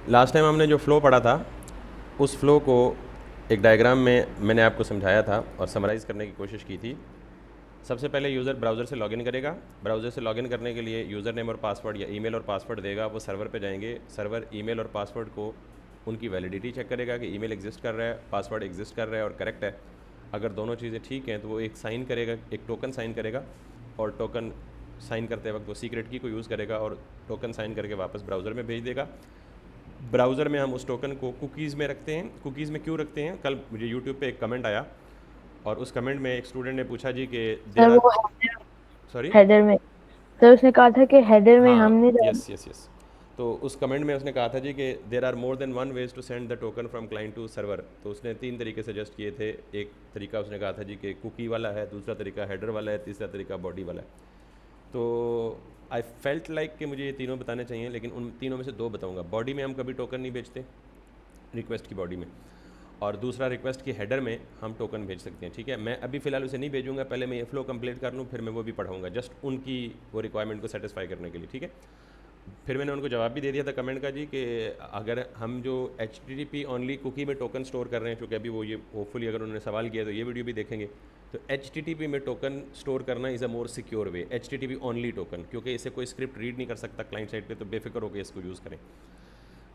Last time हमने जो flow पढ़ा था उस फ़्लो को एक डायग्राम में मैंने आपको समझाया था और समराइज़ करने की कोशिश की थी। सबसे पहले यूज़र ब्राउज़र से लॉगिन करेगा। ब्राउज़र से लॉगिन करने के लिए यूज़र नेम और पासवर्ड या ईमेल और पासवर्ड देगा। वो सर्वर पे जाएंगे। सर्वर ईमेल और पासवर्ड को उनकी वैलिडिटी चेक करेगा कि ईमेल एग्जिस्ट कर रहा है, पासवर्ड एग्जिस्ट कर रहा है और करेक्ट है। अगर दोनों चीज़ें ठीक हैं तो वो एक साइन करेगा, एक टोकन साइन करेगा और टोकन साइन करते वक्त वो सीक्रेट की को यूज़ करेगा और टोकन साइन करके वापस ब्राउज़र में भेज देगा। ब्राउज़र में हम उस टोकन को कुकीज़ में रखते हैं। कुकीज़ में क्यों रखते हैं? कल मुझे यूट्यूब पे एक कमेंट आया और उस कमेंट में एक स्टूडेंट ने पूछा जी कि सर देर आर वो सॉरी हेडर में, सर उसने कहा था कि हेडर में हाँ, हमने यस यस यस। तो उस कमेंट में उसने कहा था जी कि there are more than one ways to send the token from client to server. तो उसने 3 तरीके सजेस्ट किए थे। एक तरीका उसने कहा था जी कि कुकी वाला है, दूसरा तरीका हेडर वाला है, तीसरा तरीका बॉडी वाला है। तो आई फेल्ट लाइक कि मुझे ये तीनों बताने चाहिए, लेकिन उन तीनों में से 2 बताऊंगा। बॉडी में हम कभी टोकन नहीं भेजते, रिक्वेस्ट की बॉडी में, और दूसरा रिक्वेस्ट की हेडर में हम टोकन भेज सकते हैं। ठीक है, मैं अभी फ़िलहाल उसे नहीं भेजूंगा, पहले मैं ये फ्लो कंप्लीट कर लूँ, फिर मैं वो भी पढ़ाऊंगा, जस्ट उनकी वो रिक्वायरमेंट को सेटिस्फाई करने के लिए। ठीक है, फिर मैंने उनको जवाब भी दे दिया था कमेंट का जी कि अगर हम जो H T T P only cookie में टोकन स्टोर कर रहे हैं, चूँकि अभी वो ये होपफुली अगर उन्होंने सवाल किया तो ये वीडियो भी देखेंगे, तो एच टी टी पी में टोकन स्टोर करना is a more secure way. H T T P only token, क्योंकि इसे कोई स्क्रिप्ट रीड नहीं कर सकता क्लाइंट साइड पे, तो बेफिक्र होकर इसको यूज़ करें।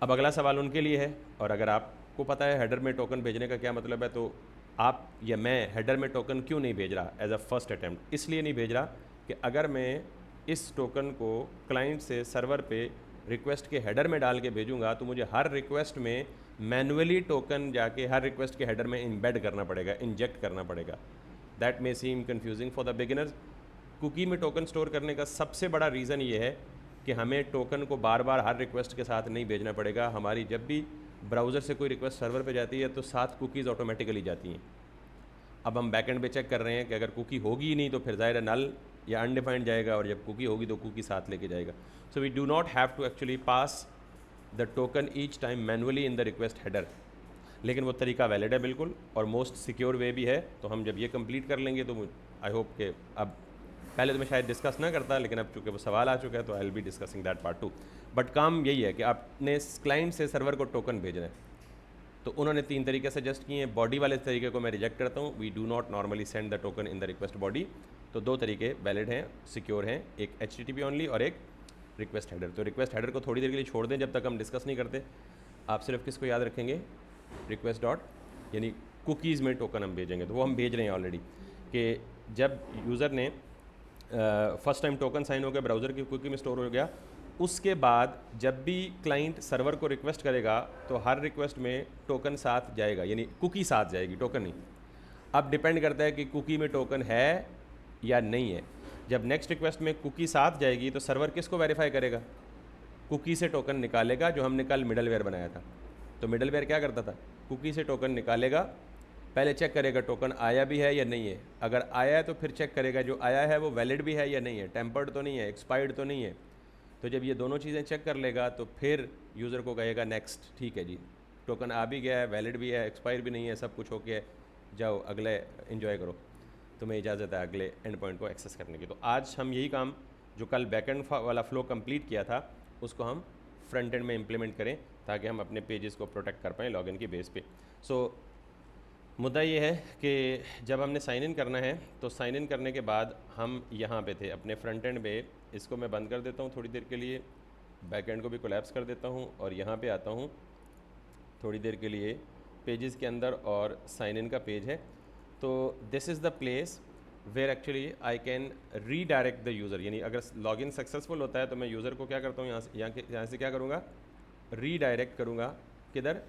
अब अगला सवाल उनके लिए है, और अगर आपको पता है हेडर में टोकन भेजने का क्या मतलब है, तो आप या मैं हेडर में टोकन क्यों नहीं भेज रहा एज अ फर्स्ट अटैम्प्ट? इसलिए नहीं भेज रहा कि अगर मैं इस टोकन को क्लाइंट से सर्वर पे रिक्वेस्ट के हेडर में डाल के भेजूंगा तो मुझे हर रिक्वेस्ट में मैनुअली टोकन जाके हर रिक्वेस्ट के हेडर में इम्बेड करना पड़ेगा, इंजेक्ट करना पड़ेगा। That may seem confusing for the beginners. Cookie में टोकन स्टोर करने का सबसे बड़ा रीज़न ये है कि हमें टोकन को बार बार हर रिक्वेस्ट के साथ नहीं भेजना पड़ेगा। हमारी जब भी ब्राउज़र से कोई रिक्वेस्ट सर्वर पे जाती है तो 7 कुकीज़ ऑटोमेटिकली जाती हैं। अब हम बैकएंड पे चेक कर रहे हैं कि अगर कुकी होगी ही नहीं तो फिर ज़ाहिर है नल या अनडिफाइंड जाएगा, और जब कुकी होगी तो कुकी साथ लेके जाएगा। So we do not have to actually pass the token each time manually in the request header. लेकिन वो तरीका वैलिड है बिल्कुल, और मोस्ट सिक्योर वे भी है। तो हम जब ये कंप्लीट कर लेंगे तो आई होप कि अब, पहले तो मैं शायद डिस्कस ना करता, लेकिन अब चूंकि वो सवाल आ चुका है तो आई will be discussing that part two. But काम यही है कि आपने क्लाइंट से सर्वर को टोकन भेजना है। तो उन्होंने 3 तरीके सजेस्ट किए हैं। बॉडी वाले तरीके को मैं रिजेक्ट करता हूँ। We do not normally send the token in the request body. तो 2 तरीके वैलिड हैं, सिक्योर हैं, एक H T T P only और एक रिक्वेस्ट हेडर। तो रिक्वेस्ट हेडर को थोड़ी देर के लिए छोड़ दें जब तक हम डिस्कस नहीं करते। आप सिर्फ किसको याद रखेंगे? रिक्वेस्ट डॉट, यानी कुकीज़ में टोकन हम भेजेंगे, तो वो हम भेज रहे हैं ऑलरेडी। कि जब यूज़र ने फर्स्ट टाइम टोकन साइन हो गया, ब्राउज़र की कुकी में स्टोर हो गया, उसके बाद जब भी क्लाइंट सर्वर को रिक्वेस्ट करेगा तो हर रिक्वेस्ट में टोकन साथ जाएगा, यानी कुकी साथ जाएगी, टोकन नहीं। अब डिपेंड करता है कि कुकी में टोकन है या नहीं है। जब नेक्स्ट रिक्वेस्ट में कुकी साथ जाएगी तो सर्वर किसको वेरीफाई करेगा? कुकी से टोकन निकालेगा, जो हमने कल मिडलवेयर बनाया था। तो मिडलवेयर क्या करता था? कुकी से टोकन निकालेगा, पहले चेक करेगा टोकन आया भी है या नहीं है। अगर आया है तो फिर चेक करेगा जो आया है वो वैलिड भी है या नहीं है, टेम्पर्ड तो नहीं है, एक्सपायर्ड तो नहीं है। तो जब ये दोनों चीज़ें चेक कर लेगा तो फिर यूज़र को कहेगा नेक्स्ट, ठीक है जी, टोकन आ भी गया है, वैलिड भी है, एक्सपायर भी नहीं है, सब कुछ ओके है, जाओ अगले इन्जॉय करो, तुम्हें इजाज़त है अगले एंड पॉइंट को एक्सेस करने की। तो आज हम यही काम जो कल बैकएंड वाला फ्लो कंप्लीट किया था उसको हम फ्रंट एंड में इम्प्लीमेंट करें, ताकि हम अपने पेजेस को प्रोटेक्ट कर पाएँ लॉगिन की बेस पे। सो मुद्दा ये है कि जब हमने साइन इन करना है तो साइन इन करने के बाद हम यहाँ पे थे अपने फ्रंट एंड पे। इसको मैं बंद कर देता हूँ थोड़ी देर के लिए, बैक एंड को भी कोलैप्स कर देता हूँ और यहाँ पे आता हूँ थोड़ी देर के लिए पेजेस के अंदर, और साइन इन का पेज है। तो this is the place where actually I can redirect the user, यानी अगर लॉगिन सक्सेसफुल होता है तो मैं यूज़र को क्या करता हूँ, यहाँ से क्या करूँगा, रीडायरेक्ट करूँगा। किधर?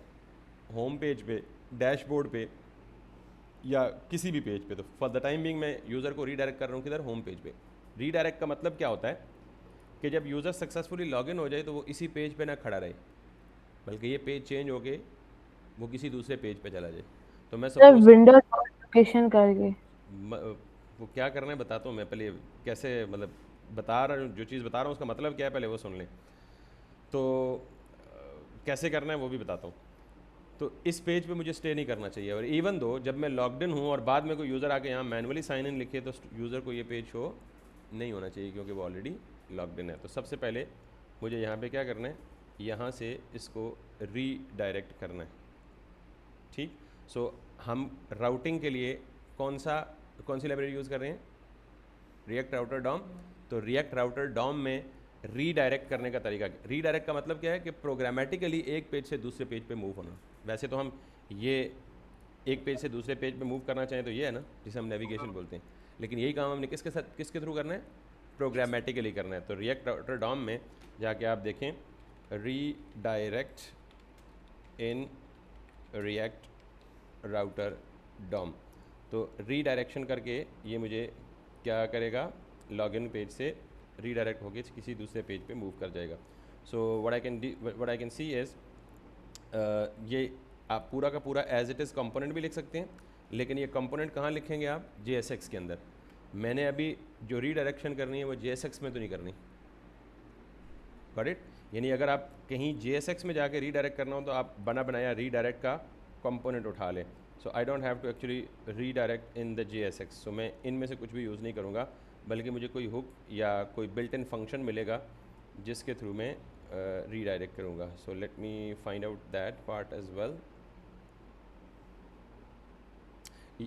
होम पेज पे, डैशबोर्ड पे, या किसी भी पेज पे। तो फॉर द टाइम बिंग मैं यूज़र को रीडायरेक्ट कर रहा हूँ किधर? होम पेज पे। रीडायरेक्ट का मतलब क्या होता है कि जब यूज़र सक्सेसफुली लॉगिन हो जाए तो वो इसी पेज पे ना खड़ा रहे, बल्कि ये पेज चेंज होके वो किसी दूसरे पेज पे चला जाए। तो मैं सर सपोज़ विंडोज नोटिफिकेशन करके। वो क्या करना है बताता हूँ मैं, पहले कैसे, मतलब बता रहा हूँ, जो चीज़ बता रहा हूँ उसका मतलब क्या है पहले वो सुन लें। तो कैसे करना है वो भी बताता हूँ। तो इस पेज पे मुझे स्टे नहीं करना चाहिए, और इवन दो जब मैं लॉग्ड इन हूँ और बाद में कोई यूज़र आके यहाँ मैनुअली साइन इन लिखे तो यूज़र को ये पेज शो नहीं होना चाहिए, क्योंकि वो ऑलरेडी लॉग्ड इन है। तो सबसे पहले मुझे यहाँ पे क्या करना है, यहाँ से इसको रीडायरेक्ट करना है, ठीक। सो हम राउटिंग के लिए कौन सी लाइब्रेरी यूज़ कर रहे हैं? React router DOM. तो रिएक्ट राउटर डॉम में रीडायरेक्ट करने का तरीका, रीडायरेक्ट का मतलब क्या है कि प्रोग्रामेटिकली एक पेज से दूसरे पेज पे मूव होना। वैसे तो हम ये एक पेज से दूसरे पेज पे मूव करना चाहें तो ये है ना, जिसे हम नेविगेशन बोलते हैं, लेकिन यही काम हमने किसके थ्रू करना है? प्रोग्रामेटिकली करना है। तो रिएक्ट राउटर डॉम में जाके आप देखें redirect in React router DOM. तो रीडायरेक्शन करके ये मुझे क्या करेगा? लॉगिन पेज से रीडायरेक्ट होके किसी दूसरे पेज पे मूव कर जाएगा। So what I can see is, ये आप पूरा का पूरा एज इट इज़ कंपोनेंट भी लिख सकते हैं, लेकिन ये कंपोनेंट कहाँ लिखेंगे आप? JSX के अंदर। मैंने अभी जो रीडायरेक्शन करनी है वो JSX में तो नहीं करनी, गॉट इट? यानी अगर आप कहीं JSX में जाके रीडायरेक्ट करना हो तो आप बना बनाया रीडायरेक्ट का कंपोनेंट उठा लें। So I don't have to actually redirect in the JSX। सो मैं इनमें से कुछ भी यूज़ नहीं करूँगा, बल्कि मुझे कोई हुक या कोई बिल्ट इन फंक्शन मिलेगा जिसके थ्रू मैं रीडायरेक्ट करूँगा। So let me find out that part as well.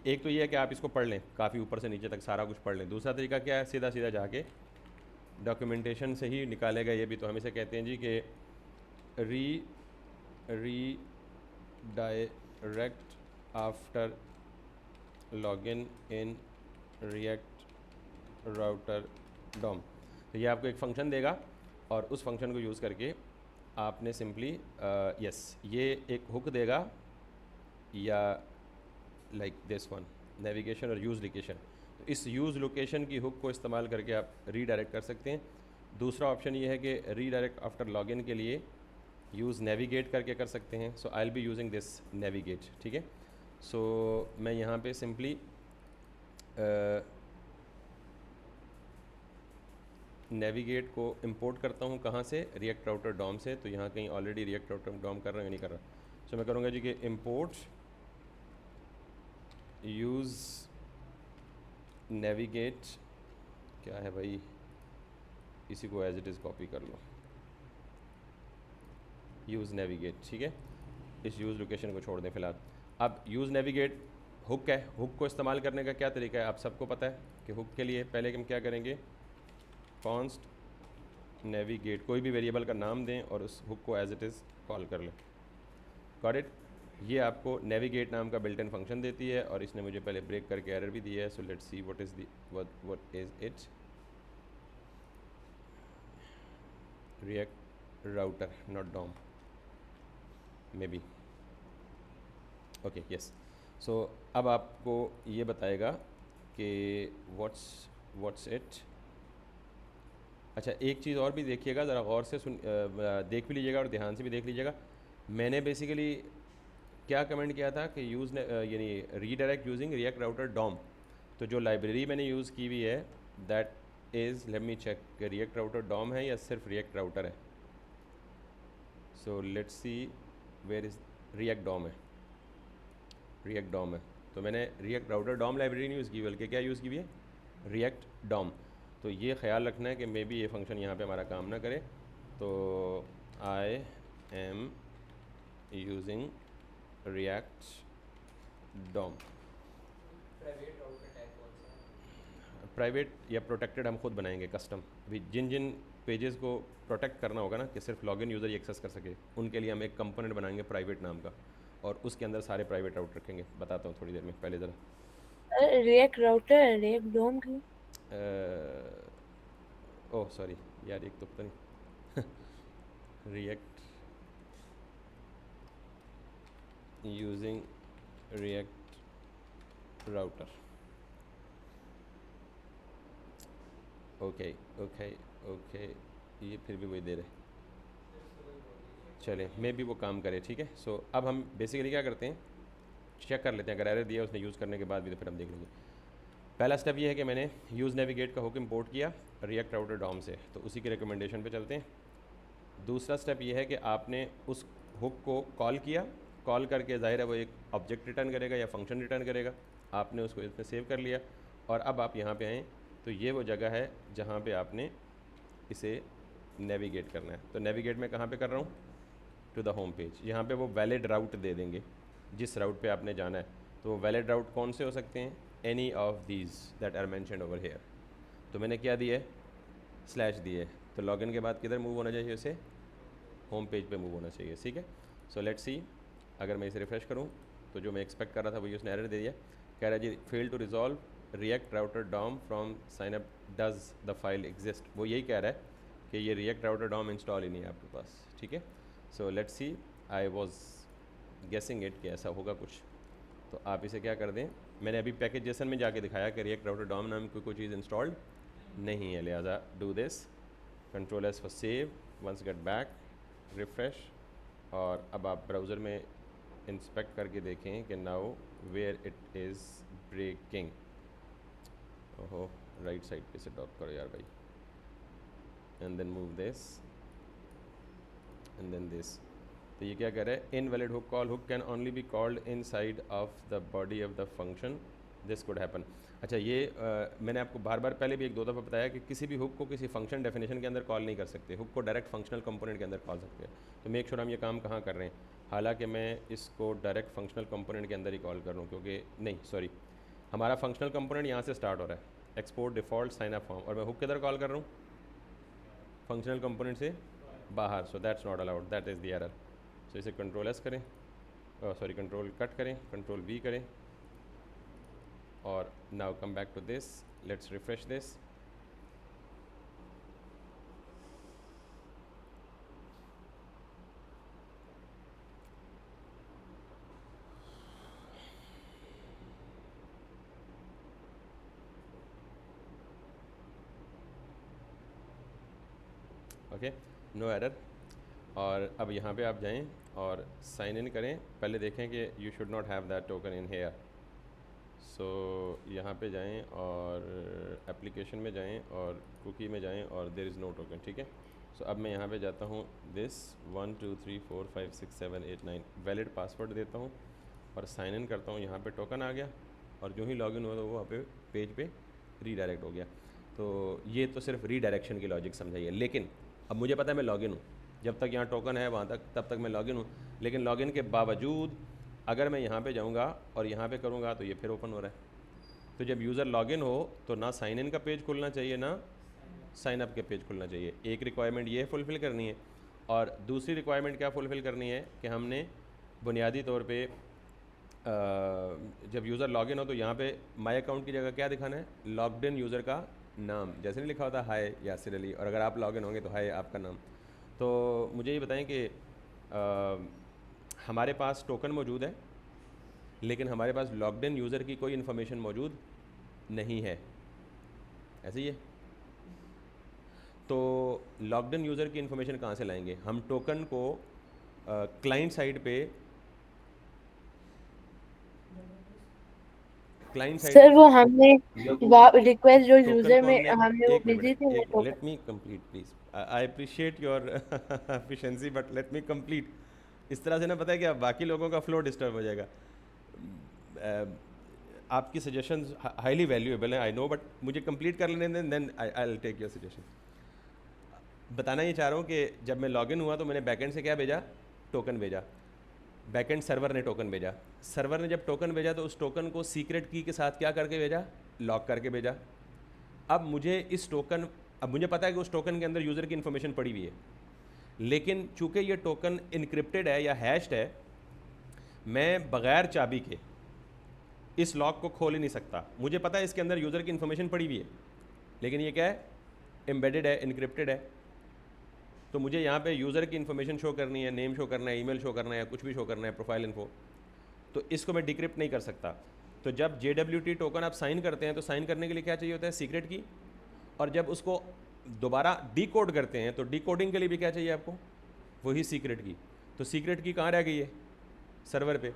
एक तो ये है कि आप इसको पढ़ लें, काफ़ी ऊपर से नीचे तक सारा कुछ पढ़ लें। दूसरा तरीका क्या है? सीधा सीधा जाके डॉक्यूमेंटेशन से ही निकालेगा ये भी। तो हम इसे कहते हैं जी कि redirect after login in React router DOM. तो ये आपको एक फ़ंक्शन देगा और उस फंक्शन को यूज़ करके आपने सिंपली ये एक हुक देगा, या लाइक दिस वन, नेविगेशन और यूज़ लोकेशन। तो इस यूज़ लोकेशन की हुक को इस्तेमाल करके आप रीडायरेक्ट कर सकते हैं। दूसरा ऑप्शन ये है कि रीडायरेक्ट आफ्टर लॉगिन के लिए यूज़ नेविगेट करके कर सकते हैं। So I will be using this navigate, ठीक है। सो मैं यहाँ पे सिंपली नेविगेट को इंपोर्ट करता हूँ, कहाँ से? रिएक्ट राउटर डॉम से। तो यहाँ कहीं ऑलरेडी रिएक्ट राउटर डॉम कर रहा हूँ या नहीं कर रहा। सो मैं करूँगा जी कि इंपोर्ट यूज़ नेविगेट, क्या है भाई, इसी को एज इट इज़ कॉपी कर लो, यूज़ नेविगेट, ठीक है। इस यूज़ लोकेशन को छोड़ दें फ़िलहाल। अब यूज़ नेविगेट हुक है, हुक को इस्तेमाल करने का क्या तरीका है आप सबको पता है कि हुक के लिए पहले हम क्या करेंगे? कॉन्स्ट नेविगेट, कोई भी वेरिएबल का नाम दें और उस हुक को एज इट इज़ कॉल कर लें, गॉट इट। ये आपको नेविगेट नाम का बिल्ट इन फंक्शन देती है और इसने मुझे पहले ब्रेक करके एरर भी दी है। So let's see what is it. React router not DOM maybe, okay yes. So अब आपको ये बताएगा कि व्हाट्स इट। अच्छा, एक चीज़ और भी देखिएगा, ज़रा गौर से देख भी लीजिएगा और ध्यान से भी देख लीजिएगा। मैंने बेसिकली क्या कमेंट किया था कि यूज़ यानी redirect using React router DOM. तो जो लाइब्रेरी मैंने यूज़ की हुई है that is, let me check, React router DOM है या सिर्फ रिएक्ट राउटर है। So let's see where is React DOM है, रिएक्ट डॉम है। तो मैंने रिएक्ट राउटर डॉम लाइब्रेरी नहीं यूज़ की, बल्कि क्या यूज़ की हुई है? React DOM. तो ये ख्याल रखना है कि मे बी ये फंक्शन यहाँ पे हमारा काम ना करे। तो I am using React DOM. Private या प्रोटेक्टेड हम खुद बनाएंगे कस्टम। अभी जिन जिन पेजेस को प्रोटेक्ट करना होगा ना कि सिर्फ लॉगिन यूज़र ही एक्सेस कर सके, उनके लिए हम एक कंपोनेंट बनाएंगे प्राइवेट नाम का, और उसके अंदर सारे प्राइवेट राउट रखेंगे। बताता हूँ थोड़ी देर में, पहले ज़रा रिएक्ट राउटर रिएक्ट डोम की। ओह सॉरी यार, एक तो पता नहीं react using React router, okay okay okay, ये फिर भी वही दे रहे, चले मे भी वो काम करे, ठीक है। सो अब हम बेसिकली क्या करते हैं, चेक कर लेते हैं। अगर एरर दिया उसने यूज़ करने के बाद भी तो फिर हम देख लेंगे। पहला स्टेप ये है कि मैंने यूज़ नेविगेट का हुक इंपोर्ट किया रिएक्ट राउटर डॉम से, तो उसी की रिकमेंडेशन पे चलते हैं। दूसरा स्टेप ये है कि आपने उस हुक को कॉल किया, कॉल करके ज़ाहिर है वो एक ऑब्जेक्ट रिटर्न करेगा या फंक्शन रिटर्न करेगा। आपने उसको इसमें सेव कर लिया और अब आप यहाँ पे आएँ तो ये वो जगह है जहाँ पे आपने इसे नेविगेट करना है। तो नेविगेट मैं कहाँ पे कर रहा हूँ, टू द होम पेज। यहाँ पे वो वैलिड राउट दे देंगे जिस राउट पे आपने जाना है। तो वो वैलिड राउट कौन से हो सकते हैं, any of these that are mentioned over here. तो मैंने क्या दिया है, स्लैश दिए। तो लॉगिन के बाद किधर मूव होना चाहिए, उसे होम पेज पे मूव होना चाहिए। ठीक है, सो लेट्स सी। अगर मैं इसे रिफ्रेश करूँ तो जो मैं एक्सपेक्ट कर रहा था वही उसने एरर दे दिया। कह रहा है जी fail to resolve react router DOM from sign up, does the file exist. वो यही कह रहा है कि ये रिएक्ट राउटर डॉम इंस्टॉल ही नहीं है आपके पास। ठीक है, so let's see. I was guessing it कि ऐसा होगा कुछ। तो आप इसे क्या कर दें, मैंने अभी पैकेज जेसन में जाके दिखाया कि रिएक्ट राउटर डॉम नाम की कोई चीज़ इंस्टॉल्ड नहीं है, लिहाजा do this control S for save, once get back, refresh. और अब आप ब्राउज़र में इंस्पेक्ट करके देखें कि now where it is breaking. ओहो, राइट साइड पे से ड्रॉप करो यार भाई, and then move this and then this. तो ये क्या कह रहा है, invalid hook call, hook can only be called inside of the body of the function, this could happen. अच्छा, ये मैंने आपको बार बार पहले भी एक दो दफ़ा बताया कि किसी भी हुक को किसी फंक्शन डेफिनेशन के अंदर कॉल नहीं कर सकते, हुक को डायरेक्ट फंक्शनल कंपोनेंट के अंदर कॉल सकते हैं। तो मेक श्योर हम ये काम कहाँ कर रहे हैं, हालांकि मैं इसको डायरेक्ट फंक्शनल कंपोनेंट के अंदर ही कॉल कर रहा हूँ, क्योंकि नहीं सॉरी, हमारा फंक्शनल कंपोनेंट यहाँ से स्टार्ट हो रहा है, export default sign up form, और मैं हुक किधर कॉल कर रहा हूँ, फंक्शनल कंपोनेंट से बाहर। So that's not allowed, that is the error. So इसे कंट्रोल एस करें, सॉरी कंट्रोल कट करें, कंट्रोल वी करें, और now come back to this, let's refresh this. Okay, no error. और अब यहाँ पे आप जाएं और साइन इन करें। पहले देखें कि you should not have that token in here. So यहाँ पे जाएं और एप्लीकेशन में जाएं और कुकी में जाएं और देयर इज़ नो टोकन। ठीक है, सो अब मैं यहाँ पे जाता हूँ, दिस 1 2 3 4 5 6 7 8 9 वैलिड पासवर्ड देता हूँ और साइन इन करता हूँ। यहाँ पे टोकन आ गया और जो ही लॉगिन हुआ तो वो वहाँ पे पेज पे रीडायरेक्ट हो गया। तो ये तो सिर्फ रीडायरेक्शन की लॉजिक समझाइए, लेकिन अब मुझे पता है मैं लॉगिन हूँ, जब तक यहाँ टोकन है वहाँ तक तब तक मैं लॉगिन हूँ। लेकिन लॉगिन के बावजूद अगर मैं यहाँ पे जाऊँगा और यहाँ पे करूँगा तो ये फिर ओपन हो रहा है। तो जब यूज़र लॉगिन हो तो ना साइन इन का पेज खुलना चाहिए ना साइन अप के पेज खुलना चाहिए। एक रिक्वायरमेंट ये फुलफ़िल करनी है, और दूसरी रिक्वायरमेंट क्या फुलफ़िल करनी है कि हमने बुनियादी तौर पे जब यूज़र लॉगिन हो तो यहाँ पे माई अकाउंट की जगह क्या दिखाना है, लॉग्ड इन यूज़र का नाम, जैसे नहीं लिखा होता हाय यासिर अली, और अगर आप लॉगिन होंगे तो हाय आपका नाम। तो मुझे ये बताएं कि हमारे पास टोकन मौजूद है लेकिन हमारे पास लॉग्ड इन यूज़र की कोई इन्फॉर्मेशन मौजूद नहीं है, ऐसे ही है। तो लॉग्ड इन यूज़र की इन्फॉर्मेशन कहाँ से लाएंगे हम, टोकन को क्लाइंट साइड पे, क्लाइंट साइड सर वो हमने रिक्वेस्ट जो टोकन यूजर को में हमने, हमने वो एक भेजी थी मिनट, वो एक token. Let me complete please, I appreciate your efficiency but let me complete. इस तरह से ना पता है क्या, बाकी लोगों का फ्लो डिस्टर्ब हो जाएगा। आपकी सजेशंस हाईली वैल्यूएबल हैं आई नो, बट मुझे कंप्लीट कर लेने then I will take your suggestion. बताना ये चाह रहा हूँ कि जब मैं लॉगिन हुआ तो मैंने बैकएंड से क्या भेजा, टोकन भेजा। बैकएंड सर्वर ने टोकन भेजा, सर्वर ने जब टोकन भेजा तो उस टोकन को सीक्रेट की के साथ क्या करके भेजा, लॉक करके भेजा। अब मुझे इस टोकन, अब मुझे पता है कि उस टोकन के अंदर यूज़र की इन्फॉर्मेशन पड़ी हुई है, लेकिन चूंकि ये टोकन इनक्रिप्टेड है या हैश्ड है, मैं बग़ैर चाबी के इस लॉक को खोल ही नहीं सकता। मुझे पता है इसके अंदर यूज़र की इन्फॉर्मेशन पड़ी हुई है, लेकिन ये क्या है, एम्बेडेड है, इनक्रिप्टेड है। तो मुझे यहाँ पे यूज़र की इन्फॉर्मेशन शो करनी है, नेम शो करना है, ईमेल शो करना है, कुछ भी शो करना है, प्रोफाइल इन्फो, तो इसको मैं डिक्रिप्ट नहीं कर सकता। तो जब JWT टोकन आप साइन करते हैं तो साइन करने के लिए क्या चाहिए होता है, सीक्रेट की। और जब उसको दोबारा डिकोड करते हैं तो डिकोडिंग के लिए भी क्या चाहिए आपको, वही सीक्रेट की। तो सीक्रेट की कहाँ रह गई है, सर्वर पे।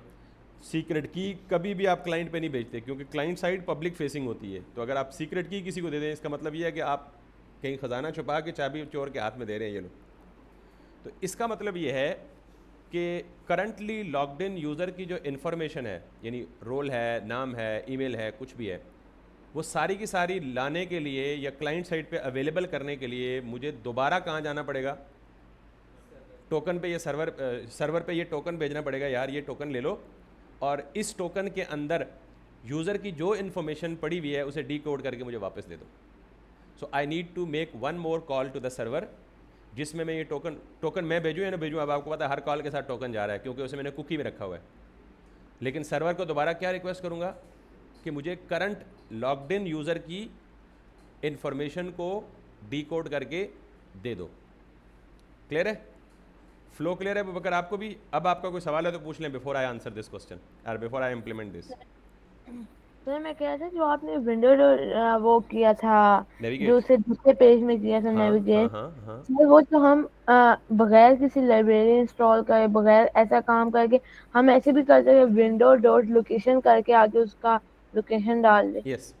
सीक्रेट की कभी भी आप क्लाइंट पे नहीं भेजते, क्योंकि क्लाइंट साइड पब्लिक फेसिंग होती है। तो अगर आप सीक्रेट की किसी को दे दें, इसका मतलब ये है कि आप कहीं ख़जाना छुपा के चाबी चोर के हाथ में दे रहे हैं ये लोग। तो इसका मतलब ये है कि करंटली लॉग्ड इन यूज़र की जो इन्फॉर्मेशन है, यानी रोल है, नाम है, ईमेल है, कुछ भी है, वो सारी की सारी लाने के लिए या क्लाइंट साइड पे अवेलेबल करने के लिए मुझे दोबारा कहाँ जाना पड़ेगा, टोकन पे, ये सर्वर पे ये टोकन भेजना पड़ेगा, यार ये टोकन ले लो और इस टोकन के अंदर यूज़र की जो इन्फॉर्मेशन पड़ी हुई है उसे डी कोड करके मुझे वापस दे दो। So I need to make one more call to the server, जिसमें मैं ये टोकन मैं भेजूँ या ना भेजूँ, अब आपको पता है हर कॉल के साथ टोकन जा रहा है क्योंकि उसे मैंने कुकी में रखा हुआ है। लेकिन सर्वर को दोबारा क्या रिक्वेस्ट करूँगा कि मुझे करंट लॉग्ड इन यूज़र की इन्फॉर्मेशन को डी कोड करके दे दो। क्लियर है? फ्लो क्लियर है बकर आपको भी? अब आपका कोई सवाल है तो पूछ लें before I answer this question और before I implement this. Sir मैं कह रहा था जो आपने विंडो वो किया था, नेविगेट। जो उसे दूसरे पेज में किया था हाँ हाँ नेविगेट, हाँ हाँ। सर वो जो हम बगैर किसी लाइब्रेरी इंस्टॉल करे, बगैर ऐसा काम करके हम ऐसे भी कर सकते हैं, विंडो डॉट लोकेशन करके आगे उसका लोकेशन डाल दे। यस,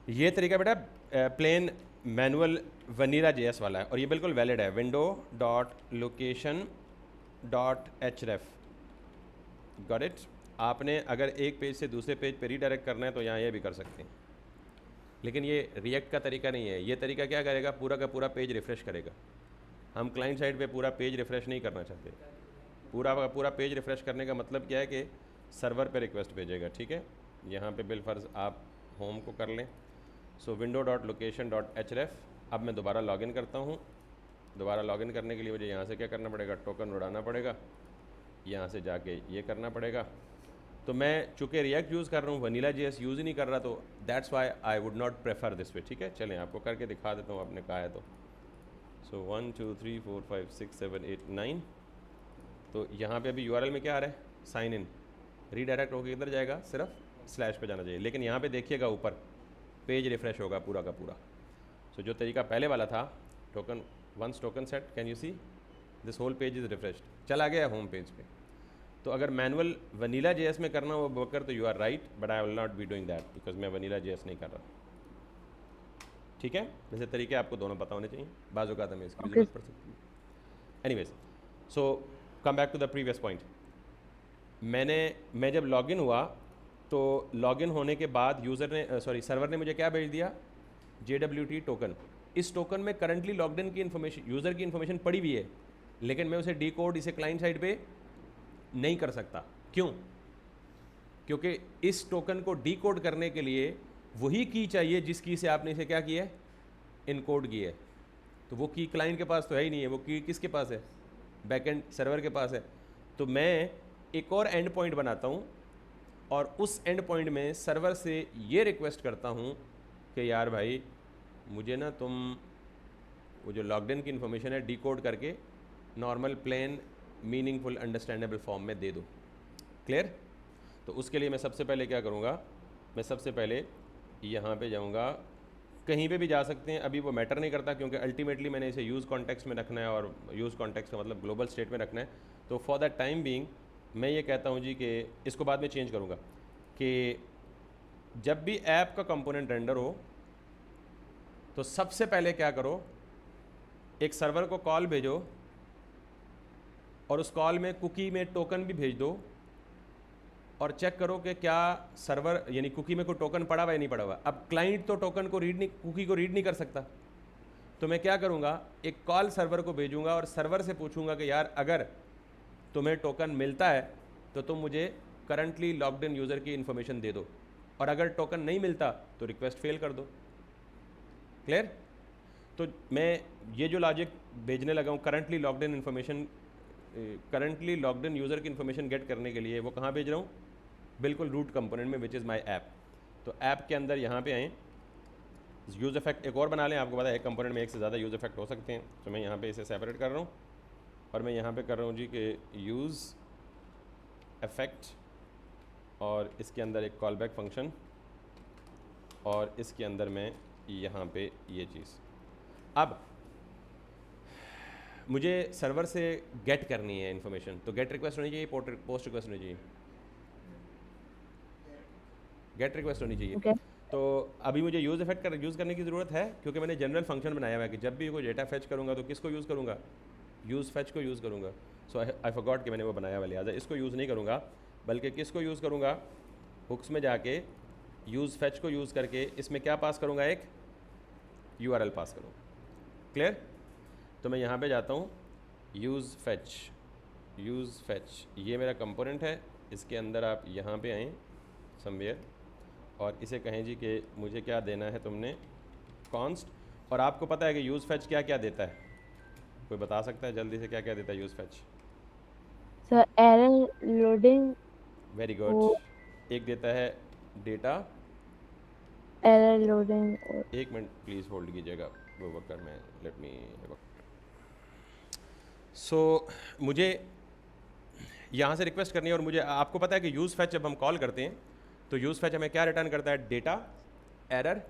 ये तरीका बेटा प्लेन मैनुअल वनीला जेएस वाला है और ये बिल्कुल वैलिड है। Window dot location dot H ref, got it. आपने अगर एक पेज से दूसरे पेज पे रीडायरेक्ट करना है तो यहाँ ये भी कर सकते हैं, लेकिन ये रिएक्ट का तरीका नहीं है। ये तरीका क्या करेगा, पूरा का पूरा पेज रिफ़्रेश करेगा। हम क्लाइंट साइड पे पूरा पेज रिफ़्रेश नहीं करना चाहते। पूरा का पूरा पेज रिफ़्रेश करने का मतलब क्या है कि सर्वर पे रिक्वेस्ट भेजेगा, ठीक है। यहाँ पे बिलफर्ज आप होम को कर लें। So window dot location dot href. अब मैं दोबारा लॉगिन करता हूँ। दोबारा लॉगिन करने के लिए मुझे यहाँ से क्या करना पड़ेगा, टोकन उड़ाना पड़ेगा, यहाँ से जाके ये करना पड़ेगा। तो मैं चूँकि रिएक्ट यूज़ कर रहा हूँ, वनीला जेएस यूज़ ही नहीं कर रहा, तो that's why I would not prefer this way, ठीक है। चलें आपको करके दिखा देता हूँ, आपने कहा है तो। सो 1 2 3 4 5 6 7 8 9। तो यहाँ पे अभी यूआरएल में क्या आ रहा है, साइन इन। रीडायरेक्ट होकर इधर जाएगा, सिर्फ स्लैश पे जाना चाहिए, लेकिन यहाँ पे देखिएगा ऊपर पेज रिफ्रेश होगा पूरा का पूरा। सो जो तरीका पहले वाला था, token once token set, can you see this whole page is refreshed, चला गया होम पेज पे। तो अगर मैनुअल वनीला जेएस में करना हो बकर तो you are right, but I will not be doing that because मैं वनीला जेएस नहीं कर रहा, ठीक है। वैसे तरीके आपको दोनों पता होने चाहिए, बाजू का मैं इसकी भी जरूरत पड़ सकती है। Anyways, so come back to the previous point. मैं जब लॉगिन हुआ तो लॉगिन होने के बाद यूज़र ने सर्वर ने मुझे क्या भेज दिया, JWT टोकन। इस टोकन में करंटली लॉग्ड इन की इन्फॉर्मेशन, यूज़र की इन्फॉर्मेशन पड़ी हुई है, लेकिन मैं उसे डी कोड इसे क्लाइंट साइड पे नहीं कर सकता। क्यों? क्योंकि इस टोकन को डी कोड करने के लिए वही की चाहिए जिस की से आपने इसे क्या किया है, इनकोड किया है। तो वो की क्लाइंट के पास तो है ही नहीं है, वो की किसके पास है, बैकएंड सर्वर के पास है। तो मैं एक और एंड पॉइंट बनाता हूँ और उस एंड पॉइंट में सर्वर से ये रिक्वेस्ट करता हूँ कि यार भाई मुझे ना तुम वो जो लॉग्ड इन की इन्फॉर्मेशन है डी कोड करके normal plain meaningful understandable form में दे दो। क्लियर? तो उसके लिए मैं सबसे पहले क्या करूँगा, मैं सबसे पहले यहाँ पे जाऊँगा, कहीं पे भी जा सकते हैं, अभी वो मैटर नहीं करता क्योंकि अल्टीमेटली मैंने इसे यूज़ कॉन्टेक्स्ट में रखना है और यूज़ कॉन्टेक्स्ट का मतलब ग्लोबल स्टेट में रखना है। तो फॉर दैट टाइम बीइंग मैं ये कहता हूँ जी कि इसको बाद में चेंज करूँगा कि जब भी ऐप का कंपोनेंट रेंडर हो तो सबसे पहले क्या करो, एक सर्वर को कॉल भेजो और उस कॉल में कुकी में टोकन भी भेज दो और चेक करो कि क्या सर्वर यानी कुकी में कोई टोकन पड़ा हुआ है नहीं पड़ा हुआ। अब क्लाइंट तो टोकन को रीड नहीं, कुकी को रीड नहीं कर सकता, तो मैं क्या करूँगा, एक कॉल सर्वर को भेजूँगा और सर्वर से पूछूंगा कि यार अगर तुम्हें टोकन मिलता है तो तुम मुझे करंटली लॉग्ड इन यूज़र की इन्फॉर्मेशन दे दो, और अगर टोकन नहीं मिलता तो रिक्वेस्ट फेल कर दो। क्लियर? तो मैं ये जो लॉजिक भेजने लगा हूँ currently logged in information, currently logged in user की इन्फॉर्मेशन गेट करने के लिए, वो कहाँ भेज रहा हूँ, बिल्कुल रूट कंपोनेंट में, विच इज़ माई ऐप। तो ऐप के अंदर यहाँ पे आएँ, यूज़ इफेक्ट एक और बना लें, आपको पता है एक कंपोनेंट में एक से ज़्यादा यूज़ इफेक्ट हो सकते हैं। तो मैं यहाँ पे इसे सेपरेट कर रहा हूँ और मैं यहाँ पे कर रहा हूँ जी कि यूज़ इफेक्ट, और इसके अंदर एक कॉल बैक फंक्शन, और इसके अंदर मैं यहाँ पे ये चीज़। अब मुझे सर्वर से गेट करनी है इन्फॉर्मेशन, तो गेट रिक्वेस्ट होनी चाहिए, पोस्ट रिक्वेस्ट होनी चाहिए, गेट रिक्वेस्ट होनी चाहिए। Okay. तो अभी मुझे यूज़ इफेक्ट यूज़ करने की ज़रूरत है क्योंकि मैंने जनरल फंक्शन बनाया हुआ है कि जब भी कोई डेटा फैच करूँगा तो किसको यूज़ करूँगा, यूज़ फैच को यूज़ करूँगा। सो आई फॉरगॉट कि मैंने वो बनाया हुआ, लिहाजा इसको यूज़ नहीं करूँगा, बल्कि किसको यूज़ करूँगा, हुक्स में जाके यूज़ फैच को यूज़ करके इसमें क्या पास करूँगा, एक URL पास करूँगा। क्लियर? तो मैं यहाँ पे जाता हूँ, यूज़ फैच, ये मेरा कंपोनेंट है, इसके अंदर आप यहाँ पे आएँ समवेयर और इसे कहें जी कि मुझे क्या देना है तुमने, कॉन्स्ट। और आपको पता है कि यूज़ फैच क्या क्या देता है, कोई बता सकता है जल्दी से क्या क्या देता है use fetch? Sir error loading, very good. वो एक देता है डेटा, एरर लोडिंग और एक मिनट प्लीज़ होल्ड कीजिएगा वो वर्कर में, लेट मी। सो मुझे यहाँ से रिक्वेस्ट करनी है और मुझे, आपको पता है कि यूज़ फैच जब हम कॉल करते हैं तो यूज़ फैच हमें क्या रिटर्न करता है, डेटा, एरर,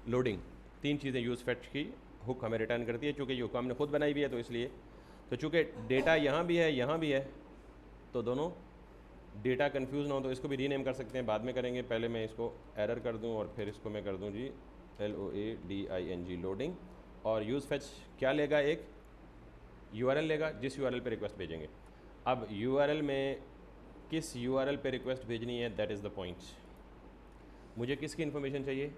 लोडिंग। तीन चीज़ें यूज़ फैच की हुक हमें रिटर्न करती है, चूँकि ये हुक हमने खुद बनाई हुई है तो इसलिए। तो चूँकि डेटा यहाँ भी है यहाँ भी है, तो दोनों डेटा कंफ्यूज ना हो तो इसको भी रीनेम कर सकते हैं, बाद में करेंगे। पहले मैं इसको एरर कर दूँ और फिर इसको मैं कर दूँ जी LOADING, लोडिंग। और यूज़ फैच क्या लेगा, एक URL लेगा जिस URL पे रिक्वेस्ट भेजेंगे। अब URL में किस URL पे रिक्वेस्ट भेजनी है, दैट इज़ द पॉइंट। मुझे किसकी इन्फॉर्मेशन चाहिए,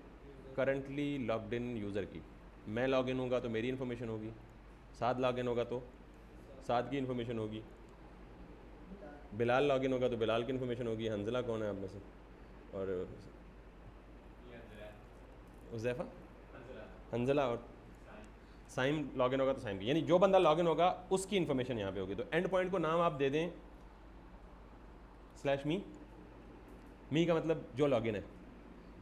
करंटली लॉग्ड इन यूज़र की। मैं लॉग इन होगा तो मेरी इन्फॉर्मेशन होगी, साद लॉग इन होगा तो साद की इन्फॉर्मेशन होगी, बिलाल लॉग इन होगा तो बिलाल की इन्फॉर्मेशन होगी। हंजला कौन है आप में से, और उज़ैफ़ा, हंजला, और साइम लॉग इन होगा तो साइम की, यानी जो बंदा लॉग इन होगा उसकी इन्फॉर्मेशन यहाँ पे होगी। तो एंड पॉइंट को नाम आप दे दें /me, मी का मतलब जो लॉग इन है,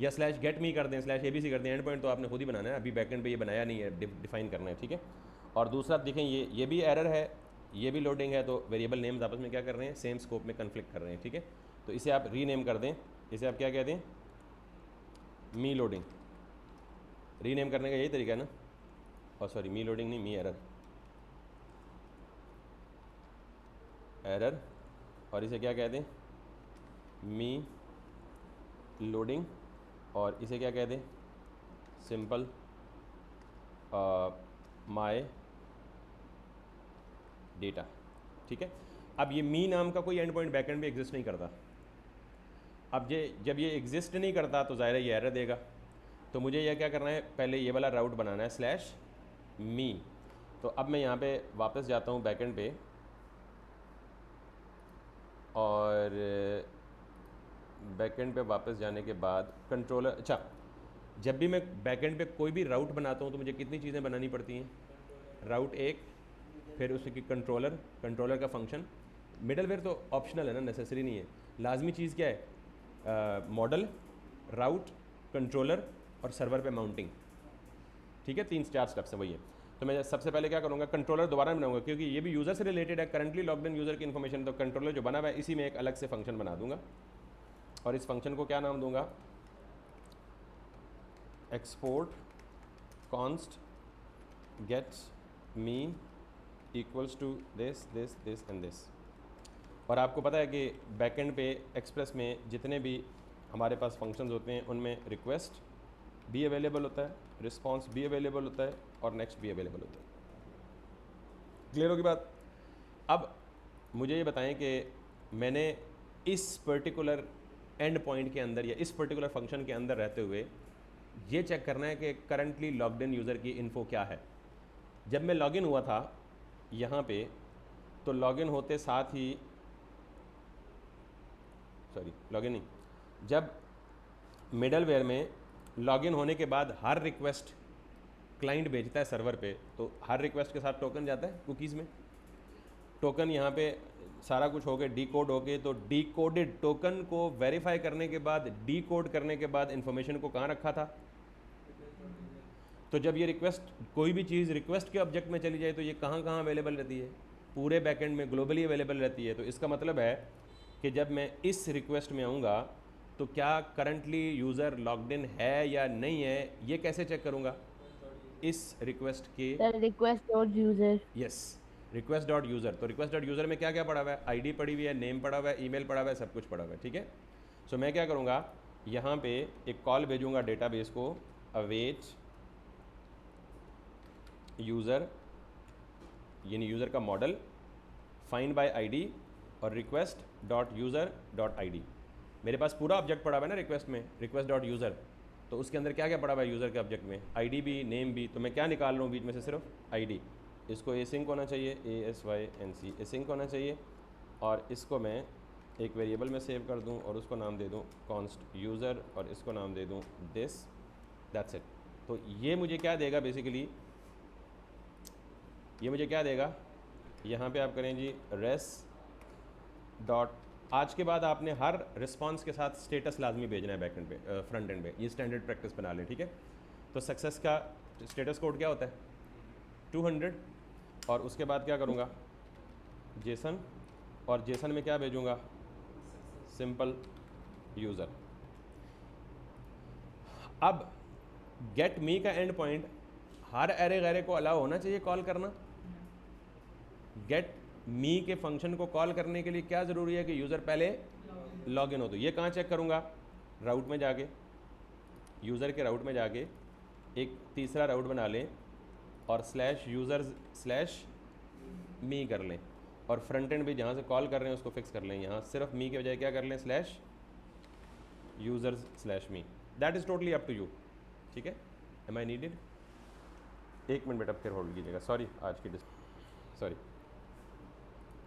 या /get me कर दें, /abc कर दें। एंड पॉइंट तो आपने खुद ही बनाना है, अभी बैकएंड पे ये बनाया नहीं है, डिफाइन करना है, ठीक है। और दूसरा देखें, ये भी एरर है, ये भी लोडिंग है, तो वेरिएबल नेम्स आपस में क्या कर रहे हैं, सेम स्कोप में कन्फ्लिक्ट कर रहे हैं, ठीक है। तो इसे आप रीनेम कर दें, इसे आप क्या कह दें, मी लोडिंग। रीनेम करने का यही तरीका है ना, और सॉरी मी लोडिंग नहीं, मी एरर, और इसे क्या कह दें, मी लोडिंग, और इसे क्या कह दें, सिंपल माय डेटा, ठीक है। अब ये मी नाम का कोई एंड पॉइंट बैकएंड में एग्जिस्ट नहीं करता। अब जब ये एग्जिस्ट नहीं करता तो ज़ाहिर है ये एरर देगा। तो मुझे यह क्या करना है, पहले ये वाला राउट बनाना है /me। तो अब मैं यहाँ पे वापस जाता हूँ बैकएंड पे, और बैकएंड पे वापस जाने के बाद कंट्रोलर, अच्छा, जब भी मैं बैकएंड पे कोई भी राउट बनाता हूँ तो मुझे कितनी चीज़ें बनानी पड़ती हैं, राउट एक, फिर उसकी कंट्रोलर का फंक्शन। मिडलवेयर तो ऑप्शनल है ना, नेसेसरी नहीं है। लाजमी चीज़ क्या है, मॉडल, राउट, कंट्रोलर और सर्वर पे माउंटिंग, ठीक है। 3-4 स्टेप्स है, वही है। तो मैं सबसे पहले क्या करूँगा, कंट्रोलर दोबारा बनाऊंगा, क्योंकि ये भी यूज़र से रिलेटेड है, करंटली लॉग्ड इन यूज़र की इन्फॉर्मेशन। तो कंट्रोलर जो बना हुआ है इसी में एक अलग से फंक्शन बना दूंगा, और इस फंक्शन को क्या नाम दूंगा, export const gets me equals to this this this and this. और आपको पता है कि बैकएंड पे एक्सप्रेस में जितने भी हमारे पास फंक्शंस होते हैं उनमें रिक्वेस्ट भी अवेलेबल होता है, रिस्पांस भी अवेलेबल होता है, और नेक्स्ट भी अवेलेबल होता है। क्लियर होगी बात? अब मुझे ये बताएं कि मैंने इस पर्टिकुलर एंड पॉइंट के अंदर या इस पर्टिकुलर फंक्शन के अंदर रहते हुए ये चेक करना है कि करंटली लॉग्ड इन यूज़र की इन्फो क्या है। जब मैं लॉगिन हुआ था यहाँ पे, तो लॉगिन होते साथ ही, सॉरी लॉगिन नहीं, जब मिडलवेयर में लॉगिन होने के बाद हर रिक्वेस्ट क्लाइंट भेजता है सर्वर पे, तो हर रिक्वेस्ट के साथ टोकन जाता है कुकीज़ में। टोकन यहाँ पे सारा कुछ हो गया डीकोड हो गए, तो डीकोडेड टोकन को वेरीफाई करने के बाद, डीकोड करने के बाद इन्फॉर्मेशन को कहाँ रखा था। तो जब ये रिक्वेस्ट, कोई भी चीज़ रिक्वेस्ट के ऑब्जेक्ट में चली जाए तो ये कहाँ कहाँ अवेलेबल रहती है, पूरे बैकएंड में ग्लोबली अवेलेबल रहती है। तो इसका मतलब है कि जब मैं इस रिक्वेस्ट में आऊँगा तो क्या करंटली यूज़र लॉग्ड इन है या नहीं है, ये कैसे चेक करूँगा, इस रिक्वेस्ट के, request dot user, yes, request dot user. तो रिक्वेस्ट डॉट यूज़र में क्या क्या पड़ा हुआ है, आईडी पड़ी हुई है, नेम पड़ा हुआ है, ईमेल पड़ा हुआ है, सब कुछ पड़ा हुआ है, ठीक है। सो मैं क्या करूँगा, यहाँ पे एक कॉल भेजूँगा डेटाबेस को, अवेट यूज़र, यानी यूज़र का मॉडल, फाइंड बाय आईडी और request dot user dot ID. मेरे पास पूरा ऑब्जेक्ट पड़ा हुआ है ना रिक्वेस्ट में, रिक्वेस्ट डॉट यूज़र, तो उसके अंदर क्या क्या पड़ा हुआ है यूज़र के ऑब्जेक्ट में, आईडी भी, नेम भी, तो मैं क्या निकाल रहा हूँ बीच में से, सिर्फ आईडी। इसको एसिंक होना चाहिए, ASYNC एसिंक होना चाहिए, और इसको मैं एक वेरिएबल में सेव कर दूं और उसको नाम दे दूं कॉन्स्ट यूज़र, और इसको नाम दे दूं दिस, दैट्स इट। तो ये मुझे क्या देगा बेसिकली, ये मुझे क्या देगा, यहाँ पे आप करें जी रेस डॉट, आज के बाद आपने हर रिस्पांस के साथ स्टेटस लाजमी भेजना है बैक एंड पे, फ्रंट एंड पे, ये स्टैंडर्ड प्रैक्टिस बना लें, ठीक है। तो सक्सेस का स्टेटस कोड क्या होता है 200, और उसके बाद क्या करूँगा जेसन, और जेसन में क्या भेजूँगा सिंपल यूज़र। अब गेट मी का एंड पॉइंट हर एरे गैरे को अलाउ होना चाहिए कॉल करना। गेट मी के फंक्शन को कॉल करने के लिए क्या ज़रूरी है कि यूज़र पहले लॉगिन हो। तो ये कहाँ चेक करूँगा, राउट में जाके, यूज़र के राउट में जाके एक तीसरा राउट बना लें और स्लैश यूज़र्स स्लैश मी कर लें, और फ्रंट एंड भी जहाँ से कॉल कर रहे हैं उसको फिक्स कर लें, यहाँ सिर्फ मी के बजाय क्या कर लें slash users slash me. That is totally up to you, ठीक है। एम आई नीडेड, एक मिनट बेटा फिर होल्ड कीजिएगा, सॉरी आज की सॉरी।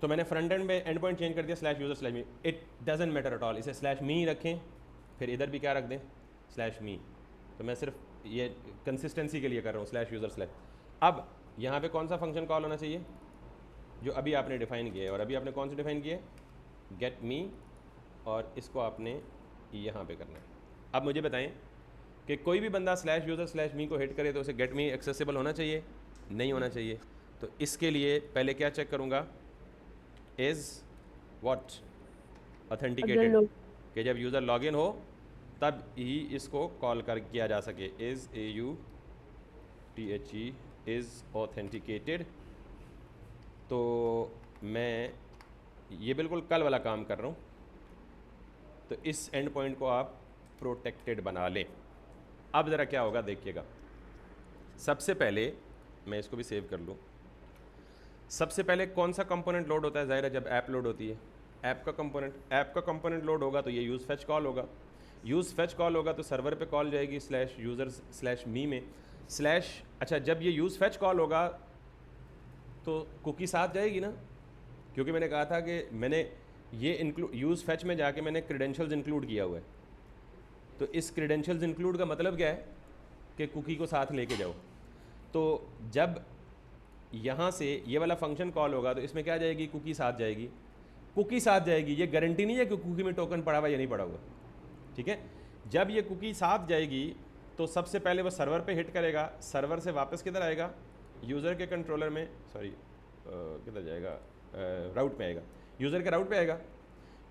तो मैंने फ्रंट एंड में एंड पॉइंट चेंज कर दिया slash user slash me, it doesn't matter at all, इसे स्लैश मी रखें, फिर इधर भी क्या रख दें स्लैश मी। तो मैं सिर्फ ये कंसिस्टेंसी के लिए कर रहा हूँ स्लैश यूज़र स्लैश। अब यहाँ पे कौन सा फंक्शन कॉल होना चाहिए जो अभी आपने डिफ़ाइन किया है, और अभी आपने कौन से डिफ़ाइन किए गेट मी, और इसको आपने यहाँ पे करना है। अब मुझे बताएं कि कोई भी बंदा स्लैश यूज़र स्लैश मी को हिट करे तो उसे गेट मी एक्सेसिबल होना चाहिए, नहीं होना चाहिए। तो इसके लिए पहले क्या चेक करूँगा, इज़ व्हाट ऑथेंटिकेटेड, लोग कि जब यूज़र लॉगिन हो तब ही इसको कॉल कर किया जा सके। Is AUTHE is authenticated. तो मैं ये बिल्कुल कल वाला काम कर रहा हूँ, तो इस एंड पॉइंट को आप प्रोटेक्टेड बना लें। अब ज़रा क्या होगा देखिएगा, सबसे पहले मैं इसको भी सेव कर लूँ। सबसे पहले कौन सा कंपोनेंट लोड होता है, ज़ाहिर है जब ऐप लोड होती है ऐप का कंपोनेंट लोड होगा तो ये यूज़ फेच कॉल होगा। यूज़ फेच कॉल होगा तो सर्वर पे कॉल जाएगी स्लैश यूज़र्स स्लैश मी में स्लैश। अच्छा, जब ये यूज़ फेच कॉल होगा तो कुकी साथ जाएगी ना, क्योंकि मैंने कहा था कि मैंने ये इंक्लूड यूज़ फेच में जाके मैंने क्रेडेंशियल्स इंक्लूड किया हुआ है। तो इस क्रेडेंशियल्स इंक्लूड का मतलब क्या है कि कुकी को साथ लेके जाओ। तो जब यहाँ से ये वाला फंक्शन कॉल होगा तो इसमें क्या जाएगी, कुकी साथ जाएगी। कुकी साथ जाएगी, ये गारंटी नहीं है कि कुकी में टोकन पड़ा हुआ या नहीं पड़ा हुआ, ठीक है। जब ये कुकी साथ जाएगी तो सबसे पहले वो सर्वर पे हिट करेगा, सर्वर से वापस किधर आएगा, यूज़र के कंट्रोलर में, सॉरी किधर जाएगा, राउट में आएगा, यूज़र के राउट पे आएगा।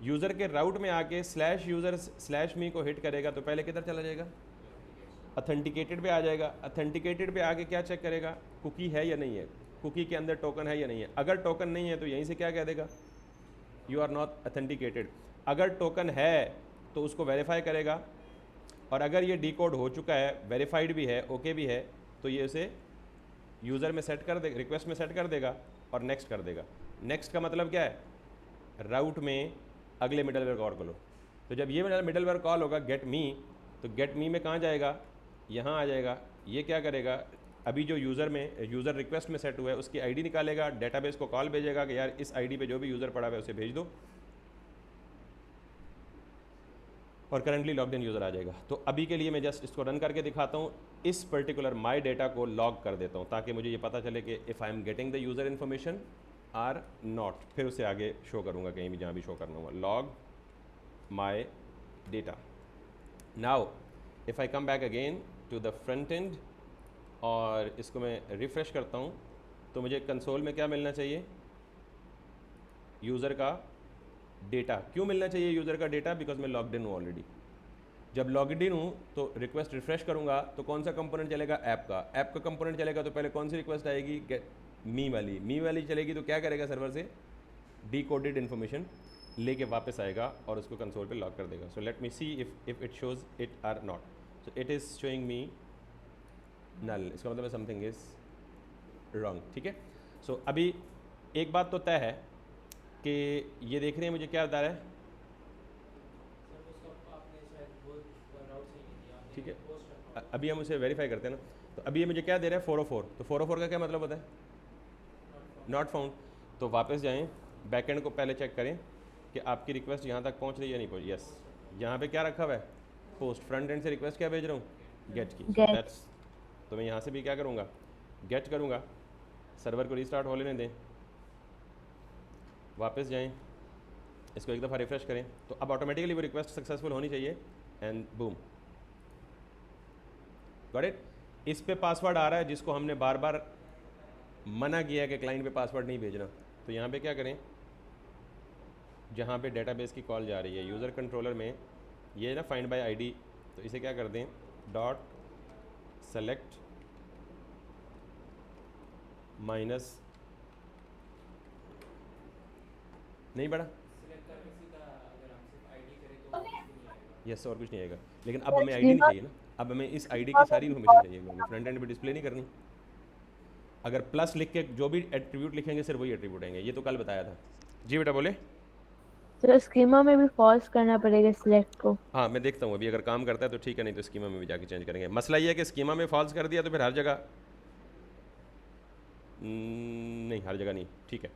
यूज़र के राउट में आके स्लैश यूज़र स्लैश मी को हिट करेगा तो पहले किधर चला जाएगा, ऑथेंटिकेटेड पे आ जाएगा। ऑथेंटिकेटेड पे आके क्या चेक करेगा, कुकी है या नहीं है, कुकी के अंदर टोकन है या नहीं है। अगर टोकन नहीं है तो यहीं से क्या कह देगा, यू आर नॉट ऑथेंटिकेटेड। अगर टोकन है तो उसको वेरीफाई करेगा, और अगर ये डिकोड हो चुका है, वेरीफाइड भी है, ओके भी है, तो ये उसे यूज़र में सेट कर देगा, रिक्वेस्ट में सेट कर देगा और नेक्स्ट कर देगा। नेक्स्ट का मतलब क्या है, राउट में अगले मिडलवेयर कॉल करो। तो जब ये मिडलवेयर कॉल होगा गेट मी, तो गेट मी में कहाँ जाएगा, यहाँ आ जाएगा। ये क्या करेगा, अभी जो यूज़र रिक्वेस्ट में सेट हुआ है उसकी आईडी निकालेगा, डेटाबेस को कॉल भेजेगा कि यार इस आईडी पे जो भी यूज़र पड़ा हुआ है उसे भेज दो, और करंटली लॉग्ड इन यूज़र आ जाएगा। तो अभी के लिए मैं जस्ट इसको रन करके दिखाता हूँ, इस पर्टिकुलर माई डेटा को लॉग कर देता हूँ ताकि मुझे ये पता चले कि if I am getting the user information or not. फिर उसे आगे शो करूँगा कहीं भी जहाँ भी शो करना होगा, log my data. Now if I come back again to the front end और इसको मैं रिफ़्रेश करता हूँ, तो मुझे कंसोल में क्या मिलना चाहिए, यूज़र का डेटा। क्यों मिलना चाहिए यूज़र का डेटा, बिकॉज मैं लॉग्ड इन हूँ ऑलरेडी। जब लॉग्ड इन हूँ तो रिक्वेस्ट रिफ्रेश करूँगा तो कौन सा कंपोनेंट चलेगा, ऐप का कंपोनेंट चलेगा। तो पहले कौन सी रिक्वेस्ट आएगी, गेट मी वाली चलेगी। तो क्या करेगा, सर्वर से डिकोडेड इन्फॉर्मेशन लेके वापस आएगा और उसको कंसोल पे लॉक कर देगा। So let me see if it shows it or not. So it is showing me null, इसका मतलब समथिंग इज़ रॉन्ग, ठीक है। सो अभी एक बात तो तय है कि ये देख रहे हैं मुझे क्या बता रहा है, ठीक है, अभी हम उसे वेरीफाई करते हैं ना। तो अभी ये मुझे क्या दे रहा है 404, तो 404 का क्या मतलब होता है? Not found. तो वापस जाएं, बैकएंड को पहले चेक करें कि आपकी रिक्वेस्ट यहाँ तक पहुँच रही है या नहीं पहुँच। यस, यहाँ पे क्या रखा हुआ है? पोस्ट। फ्रंट एंड से रिक्वेस्ट क्या भेज रहा हूँ? गेट की। सो गेट। दैट्स, तो मैं यहाँ से भी क्या करूँगा? गेट करूँगा। सर्वर को रीस्टार्ट हो लेने दें, वापस जाएं, इसको एक दफ़ा रिफ्रेश करें, तो अब ऑटोमेटिकली वो रिक्वेस्ट सक्सेसफुल होनी चाहिए एंड बूम, गॉट इट। इस पे पासवर्ड आ रहा है जिसको हमने बार बार मना किया है कि क्लाइंट पे पासवर्ड नहीं भेजना। तो यहाँ पे क्या करें, जहाँ पे डेटाबेस की कॉल जा रही है यूज़र कंट्रोलर में, ये ना फाइंड बाय आईडी, तो इसे क्या कर दें, डॉट सेलेक्ट माइनस, नहीं पड़ा, यस, और कुछ नहीं आएगा। लेकिन अब हमें आईडी नहीं चाहिए ना, अब हमें इस आईडी की सारी इन्फॉर्मेशन चाहिए, क्योंकि फ्रंट एंड पे डिस्प्ले नहीं करनी। अगर प्लस लिख के जो भी एट्रीब्यूट लिखेंगे सिर्फ वही एट्रीब्यूट आएंगे, ये तो कल बताया था। जी बेटा बोले। तो स्कीमा में भी फॉल्स करना पड़ेगा सिलेक्ट को। हाँ मैं देखता हूँ अभी, अगर काम करता है तो ठीक है, नहीं तो स्कीमा में भी जाके चेंज करेंगे। मसला ये है कि स्कीमा में फॉल्स कर दिया तो फिर हर जगह नहीं, हर जगह नहीं, ठीक है,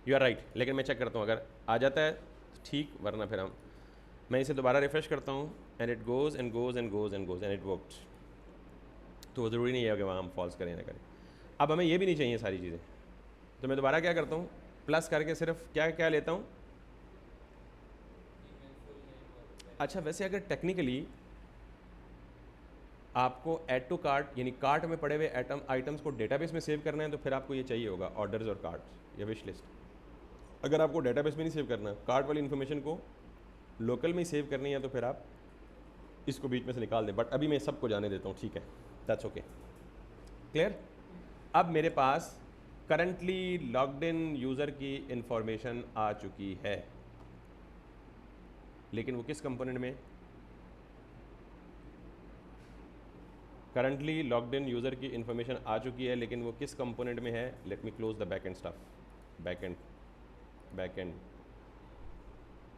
यू आर राइट। लेकिन मैं चेक करता हूँ, अगर आ जाता है तो ठीक, वरना फिर हम, मैं इसे दोबारा रिफ्रेश करता हूँ and it goes and goes and goes and goes and it worked. तो ज़रूरी नहीं है कि वहाँ हम फॉल्स करें ना करें। अब हमें ये भी नहीं चाहिए सारी चीज़ें, तो मैं दोबारा क्या करता हूँ, प्लस करके सिर्फ क्या क्या लेता हूँ। अच्छा, वैसे अगर टेक्निकली आपको ऐड टू कार्ट यानी कार्ट में पड़े हुए आइटम्स को डेटाबेस में सेव करना है, तो फिर आपको ये चाहिए होगा ऑर्डर्स और कार्ट या विश लिस्ट। अगर आपको डेटाबेस में नहीं सेव करना, कार्ट वाली इन्फॉर्मेशन को लोकल में ही सेव करनी है, तो फिर आप इसको बीच में से निकाल दें। बट अभी मैं सबको जाने देता हूँ, ठीक है, दैट्स ओके, क्लियर। अब मेरे पास करंटली लॉग्ड इन यूज़र की इंफॉर्मेशन आ चुकी है, लेकिन वो किस कंपोनेंट में? करंटली लॉग्ड इन यूज़र की इंफॉर्मेशन आ चुकी है, लेकिन वो किस कंपोनेंट में है? Let me close the back and stuff, back and, back and,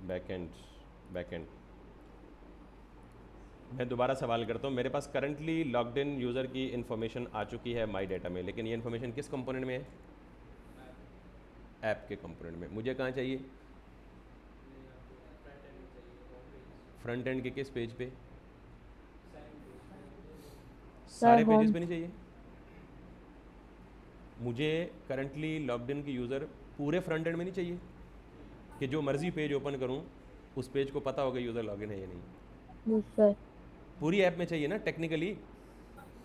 back and, back and. मैं दोबारा सवाल करता हूँ, मेरे पास करंटली लॉग्ड इन यूज़र की इंफॉर्मेशन आ चुकी है माई डाटा में, लेकिन ये इन्फॉर्मेशन किस कंपोनेंट में है? ऐप के कंपोनेंट में। मुझे कहाँ चाहिए? फ्रंट एंड के किस पेज पे? सारे पेजेस पे नहीं चाहिए मुझे। करंटली लॉग्ड इन की यूज़र पूरे फ्रंट एंड में नहीं चाहिए कि जो मर्जी पेज ओपन करूं उस पेज को पता होगा यूज़र लॉगिन है या नहीं। Yes sir. पूरी ऐप में चाहिए ना टेक्निकली।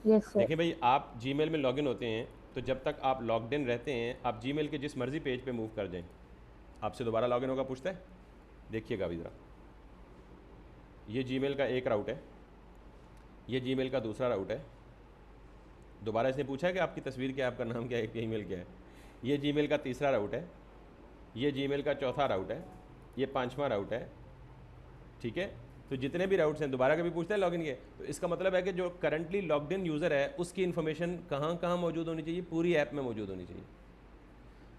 Yes sir. देखिए भाई, आप जीमेल में लॉगिन होते हैं तो जब तक आप लॉग्ड इन रहते हैं, आप जीमेल के जिस मर्जी पेज पे मूव कर जाएं, आपसे दोबारा लॉगिन होगा पूछता है। देखिएगा अभी ज़रा, ये जीमेल का एक राउट है, ये जीमेल का दूसरा राउट है। दोबारा इसने पूछा है कि आपकी तस्वीर क्या है, आपका नाम क्या है, आपका ईमेल क्या है। ये जीमेल का तीसरा राउट है, ये जीमेल का चौथा राउट है, ये पांचवा राउट है, ठीक है। तो जितने भी राउट्स हैं दोबारा कभी पूछता है लॉगिन के, तो इसका मतलब है कि जो करंटली लॉग्ड इन यूज़र है उसकी इन्फॉर्मेशन कहाँ कहाँ मौजूद होनी चाहिए? पूरी ऐप में मौजूद होनी चाहिए।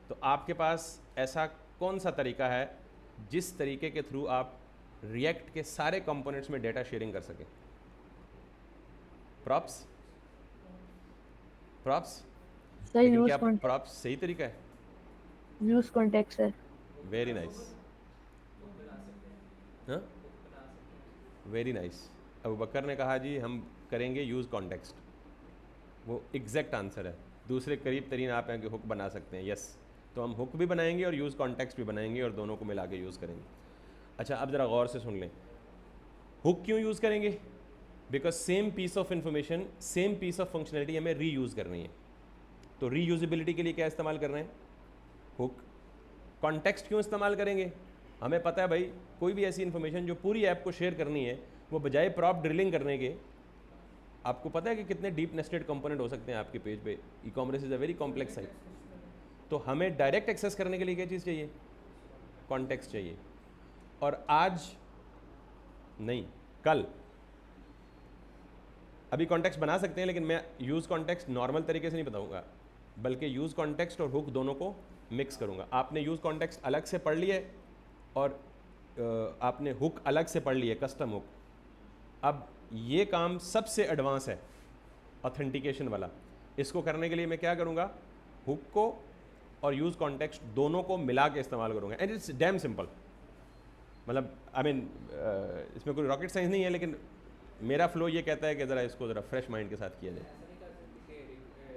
तो आपके पास ऐसा कौन सा तरीका है जिस तरीके के थ्रू आप रिएक्ट के सारे कंपोनेंट्स में डेटा शेयरिंग कर सकें? Props, props. सर लेकिन यूज क्या कॉन्टेक्स्ट, प्रॉप्स सही तरीका है? Use context sir. Very nice, हाँ, वेरी नाइस। अबू बकर ने कहा जी हम करेंगे यूज़ कॉन्टेक्स्ट, वो एग्जैक्ट आंसर है। दूसरे करीब तरीन आप हैं कि हुक बना सकते हैं, यस। तो हम हुक भी बनाएंगे और यूज़ कॉन्टेक्स्ट भी बनाएंगे और दोनों को मिला के यूज़ करेंगे। अच्छा, अब ज़रा गौर से सुन लें, हुक क्यों यूज़ करेंगे? Because same piece of information, same piece of functionality हमें री यूज़ करनी है। तो री यूजिबिलिटी के लिए क्या इस्तेमाल कर रहे हैं? हुक। कॉन्टेक्स्ट क्यों इस्तेमाल करेंगे? हमें पता है भाई, कोई भी ऐसी इन्फॉर्मेशन जो पूरी ऐप को शेयर करनी है, वो बजाय प्रॉप ड्रिलिंग करने के, आपको पता है कि कितने डीप नेस्टेड कंपोनेंट हो सकते हैं आपके पेज पे। E commerce is a very complex site. तो हमें डायरेक्ट एक्सेस करने के लिए क्या चीज़ चाहिए? कॉन्टेक्स्ट चाहिए। और आज नहीं, कल अभी कॉन्टेक्स्ट बना सकते हैं, लेकिन मैं यूज़ कॉन्टेक्स्ट नॉर्मल तरीके से नहीं बताऊंगा, बल्कि यूज़ कॉन्टेक्स्ट और हुक दोनों को मिक्स करूंगा। आपने यूज़ कॉन्टेक्स्ट अलग से पढ़ लिया और आपने हुक अलग से पढ़ लिया, कस्टम हुक। अब ये काम सबसे एडवांस है ऑथेंटिकेशन वाला। इसको करने के लिए मैं क्या करूँगा, हुक को और यूज़ कॉन्टेक्स्ट दोनों को मिला के इस्तेमाल करूँगा, एंड इट्स डैम सिंपल। मतलब आई मीन इसमें कोई रॉकेट साइंस नहीं है, लेकिन मेरा फ्लो ये कहता है कि ज़रा इसको ज़रा फ्रेश माइंड के साथ किया जाए। ऐसा नहीं कर सकते कि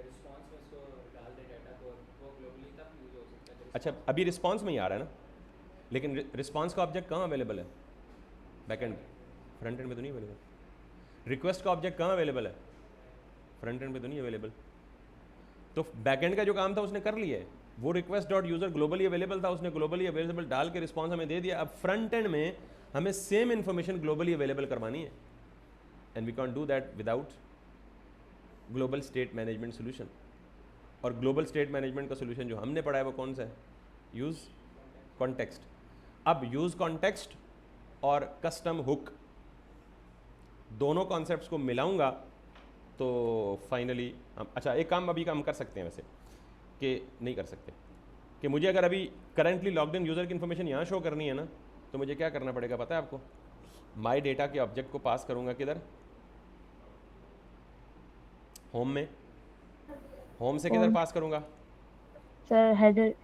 रिस्पॉन्स में इसको डाल दे डाटा को, वो ग्लोबली तब यूज हो सकता है। अच्छा, अभी रिस्पॉन्स में ही आ रहा है ना, लेकिन रिस्पॉन्स का ऑब्जेक्ट कहाँ अवेलेबल है? बैक एंड, फ्रंट एंड में तो नहीं अवेलेबल। रिक्वेस्ट का ऑब्जेक्ट कहाँ अवेलेबल है? फ्रंट एंड में तो नहीं अवेलेबल। तो बैक एंड का जो काम था उसने कर लिया है, वो request dot user globally available था, उसने ग्लोबली अवेलेबल डाल के रिस्पॉन्स हमें दे दिया। अब फ्रंट एंड में हमें सेम इन्फॉर्मेशन ग्लोबली अवेलेबल करवानी है, and we can do that without global state management solution. और ग्लोबल स्टेट मैनेजमेंट का सोल्यूशन जो हमने पढ़ा है वो कौन सा है? Use context. अब यूज़ कॉन्टेक्स्ट और कस्टम हुक दोनों कॉन्सेप्ट्स को मिलाऊंगा तो फाइनली हम, अच्छा एक काम अभी हम कर सकते हैं वैसे, कि नहीं कर सकते, कि मुझे अगर अभी करंटली लॉग्ड इन यूज़र की इन्फॉर्मेशन यहाँ शो करनी है ना, तो मुझे क्या करना पड़ेगा पता है आपको? माई डेटा के ऑब्जेक्ट को पास करूँगा किधर? होम में। होम से किधर पास करूँगा? सर हेडर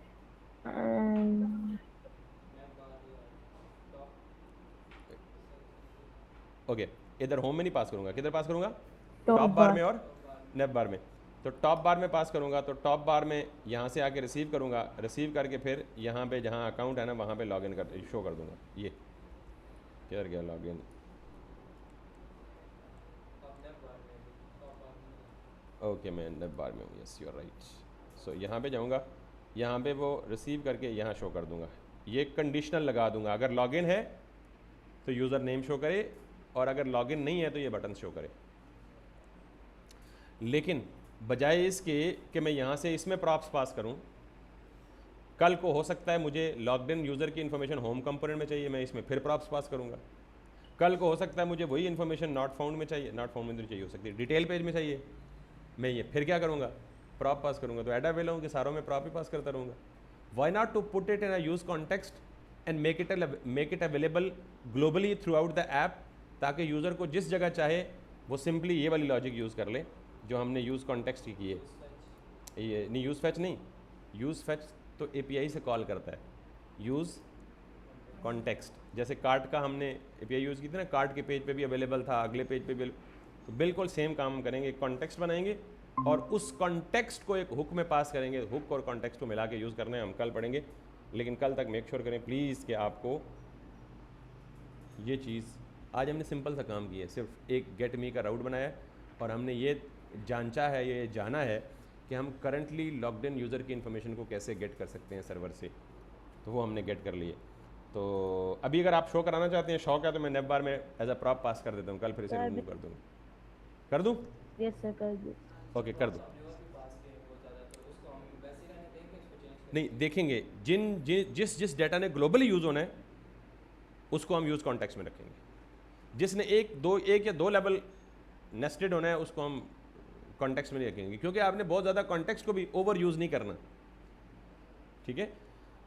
ओके, इधर होम में नहीं पास करूँगा, किधर पास करूँगा? टॉप टॉप बार बार में और नेप बार में। तो टॉप बार में पास करूँगा, तो टॉप बार में यहाँ से आके रिसीव करूँगा, रिसीव करके फिर यहाँ पे जहाँ अकाउंट है ना वहाँ पे लॉगिन कर शो कर दूँगा। ये किधर गया लॉगिन? ओके, मैं नेप बार में हूँ, यस यू आर राइट। सो यहाँ पे जाऊँगा, यहाँ पे वो रिसीव करके यहाँ शो कर दूँगा। ये कंडीशनल लगा दूँगा, अगर लॉगिन है तो यूज़र नेम शो करे, और अगर लॉगिन नहीं है तो ये बटन शो करे। लेकिन बजाय इसके कि मैं यहाँ से इसमें प्रॉप्स पास करूँ, कल को हो सकता है मुझे लॉग्ड इन यूज़र की इन्फॉर्मेशन होम कंपोनेंट में चाहिए, मैं इसमें फिर प्रॉप्स पास करूँगा। कल को हो सकता है मुझे वही इन्फॉर्मेशन नॉट फाउंड में चाहिए, नॉट फाउंड में नहीं चाहिए, हो सकती है डिटेल पेज में चाहिए, मैं ये फिर क्या करूँगा? प्रॉप पास करूँगा। तो एडा वेला हूँ कि सारों में प्रॉप ही पास करता रहूँगा। Why not to put it in a use context and make it available globally throughout the app, ताकि यूज़र को जिस जगह चाहे वो सिंपली ये वाली लॉजिक यूज़ कर ले जो हमने यूज़ कॉन्टेक्स्ट की है। ये नहीं, यूज़ फैच नहीं, यूज़ फैच तो एपीआई से कॉल करता है। यूज़ कॉन्टेक्स्ट, जैसे कार्ट का हमने एपीआई यूज़ की थी ना, कार्ट के पेज पे भी अवेलेबल था, अगले पेज पे भी, तो बिल्कुल सेम काम हम करेंगे, कॉन्टेक्स्ट बनाएंगे और उस कॉन्टेक्स्ट को एक हुक में पास करेंगे। हुक और कॉन्टेक्स्ट को मिला के यूज़ करना है, हम कल पढ़ेंगे, लेकिन कल तक मेक श्योर करें प्लीज़ कि आपको ये चीज़, आज हमने सिंपल सा काम किया है, सिर्फ एक गेट मी का राउट बनाया है और हमने ये जांचा है, ये जाना है कि हम करंटली लॉग्ड इन यूज़र की इन्फॉर्मेशन को कैसे गेट कर सकते हैं सर्वर से, तो वो हमने गेट कर लिए। तो अभी अगर आप शो कराना चाहते हैं, शौक है, तो मैं नेप बार में एज अ प्रॉप पास कर देता हूँ, कल फिर इसे रिमूव कर दूँगा। कर दूँ? यस सर कर दो। ओके कर दूँ। नहीं देखेंगे, जिस जिस डाटा ने ग्लोबली यूज़ होना है उसको हम यूज़ कॉन्टेक्स्ट में रखेंगे। जिसने एक या दो लेवल नेस्टेड होना है उसको हम कॉन्टेक्स्ट में नहीं रखेंगे, क्योंकि आपने बहुत ज़्यादा कॉन्टेक्स्ट को भी ओवर यूज़ नहीं करना, ठीक है।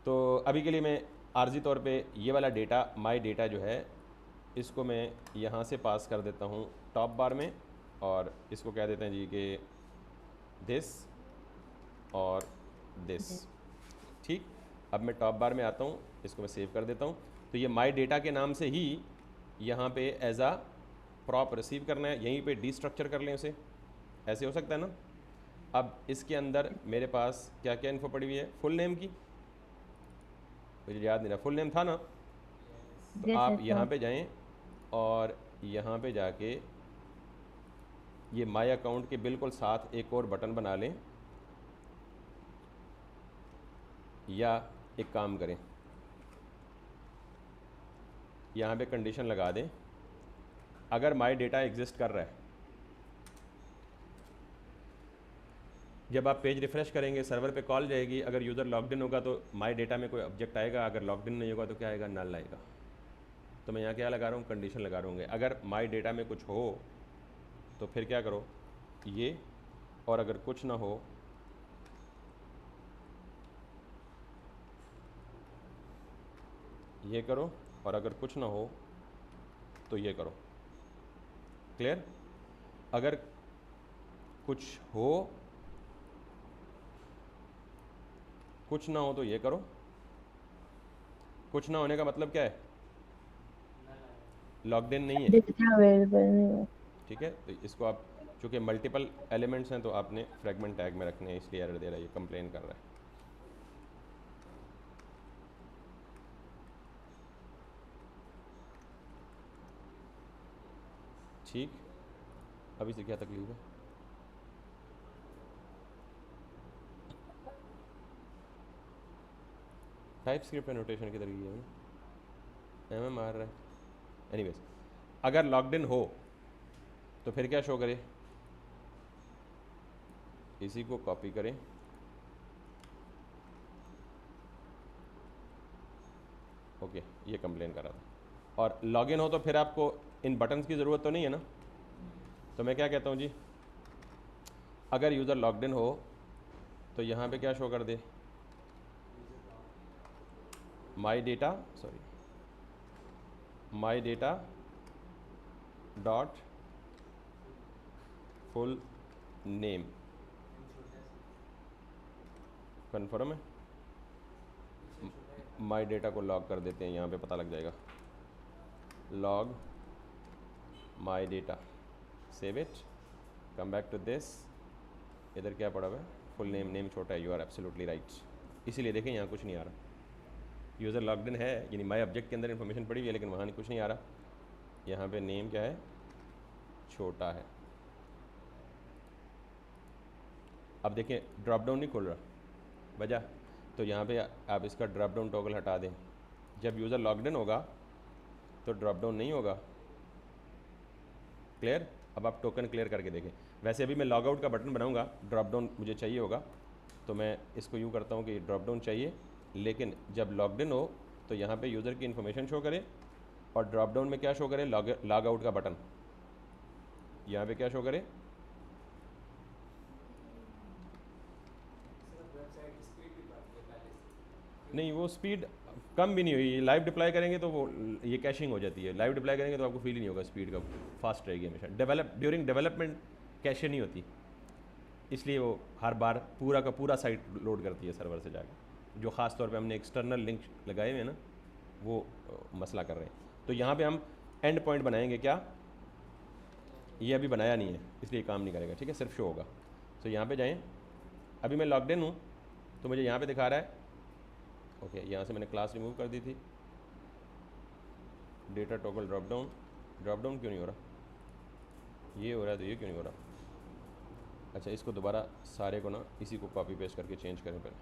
तो अभी के लिए मैं आर्जी तौर पे ये वाला डेटा, माई डेटा जो है, इसको मैं यहाँ से पास कर देता हूँ टॉप बार में, और इसको कह देते हैं जी कि दिस और दिस, ठीक। अब मैं टॉप बार में आता हूँ, इसको मैं सेव कर देता हूँ। तो ये माई डेटा के नाम से ही यहाँ पे एज आ प्रॉप रिसीव करना है, यहीं पे डीस्ट्रक्चर कर लें उसे, ऐसे हो सकता है ना। अब इसके अंदर मेरे पास क्या क्या इन्फो पड़ी हुई है, फुल नेम की, मुझे याद नहीं रहा, फुल नेम था ना, तो यस आप सर। यहाँ पे जाएं और यहाँ पे जाके ये माई अकाउंट के बिल्कुल साथ एक और बटन बना लें, या एक काम करें, यहाँ पे कंडीशन लगा दें, अगर माई डेटा एग्जिस्ट कर रहा है, जब आप पेज रिफ्रेश करेंगे सर्वर पे कॉल जाएगी, अगर यूज़र लॉग्ड इन होगा तो माई डेटा में कोई ऑब्जेक्ट आएगा, अगर लॉग्ड इन नहीं होगा तो क्या आएगा? नल आएगा। तो मैं यहाँ क्या लगा रहा हूँ? कंडीशन लगा रहा हूँ, अगर माई डेटा में कुछ हो तो फिर क्या करो, ये, और अगर कुछ ना हो ये करो, और अगर कुछ ना हो तो ये करो। क्लियर? अगर कुछ हो, कुछ ना हो तो ये करो। कुछ ना होने का मतलब क्या है? लॉग्ड इन नहीं है, डेटा अवेलेबल नहीं है। ठीक है। तो इसको आप, चूँकि मल्टीपल एलिमेंट्स हैं तो आपने फ्रेगमेंट टैग में रखने हैं, इसलिए एरर दे रहा है, ये कंप्लेन कर रहा है। ठीक, अभी से क्या तकलीफ है? टाइप स्क्रिप्ट एनोटेशन की तरीके है, एम आ रहा है। एनीवेज, अगर लॉग्ड इन हो तो फिर क्या शो करे? इसी को कॉपी करें, ओके, ये कंप्लेन कर रहा था। और लॉगिन हो तो फिर आपको इन बटन्स की ज़रूरत तो नहीं है ना। तो मैं क्या कहता हूँ जी, अगर यूज़र लॉग्ड इन हो तो यहाँ पे क्या शो कर दे? My data, sorry, my data dot full name, confirm है? माई डेटा को लॉग कर देते हैं, यहाँ पे पता लग जाएगा। Log my data, save it, come back to this. इधर क्या पड़ा हुआ है? फुल नेम, नेम छोटा है, यू आर एब्सोल्युटली राइट। इसीलिए देखें यहाँ कुछ नहीं आ रहा। यूज़र लॉग्ड इन है, यानी माई ऑब्जेक्ट के अंदर इन्फॉर्मेशन पड़ी हुई है, लेकिन वहाँ कुछ नहीं आ रहा। यहाँ पे नेम क्या है? छोटा है। अब देखें ड्रॉप डाउन नहीं खुल रहा, वजह तो यहाँ पे आप इसका ड्रॉप डाउन टॉगल हटा दें। जब यूज़र लॉग्ड इन होगा तो ड्रॉप डाउन नहीं होगा। क्लियर? अब आप टोकन क्लियर करके देखें। वैसे अभी मैं लॉग आउट का बटन बनाऊंगा, ड्रॉप डाउन मुझे चाहिए होगा, तो मैं इसको यूँ करता हूँ कि ड्रॉप डाउन चाहिए, लेकिन जब लॉग्ड इन हो तो यहाँ पे यूज़र की इन्फॉर्मेशन शो करे, और ड्रॉप डाउन में क्या शो करे? लॉग आउट का बटन। यहाँ पे क्या शो करे? वेबसाइट की स्पीड भी बढ़ती है पहले से। नहीं, वो स्पीड कम भी नहीं हुई। लाइव डिप्लॉय करेंगे तो वो ये कैशिंग हो जाती है। लाइव डिप्लॉय करेंगे तो आपको फील ही नहीं होगा स्पीड का, फास्ट रहेगी हमेशा। ड्यूरिंग डेवलपमेंट कैशे नहीं होती, इसलिए वो हर बार पूरा का पूरा साइट लोड करती है सर्वर से जाके। जो ख़ास तौर पे हमने एक्सटर्नल लिंक लगाए हुए हैं ना, वो मसला कर रहे हैं। तो यहाँ पे हम एंड पॉइंट बनाएंगे क्या? ये अभी बनाया नहीं है, इसलिए काम नहीं करेगा, ठीक है, सिर्फ शो होगा। तो यहाँ पे जाएं, अभी मैं लॉग्ड इन हूँ तो मुझे यहाँ पे दिखा रहा है, ओके, यहाँ से मैंने क्लास रिमूव कर दी थी। डेटा टॉगल ड्रॉप डाउन क्यों नहीं हो रहा? ये हो रहा है तो ये क्यों नहीं हो रहा? अच्छा, इसको दोबारा सारे को ना इसी को कॉपी पेस्ट करके चेंज करें पहले,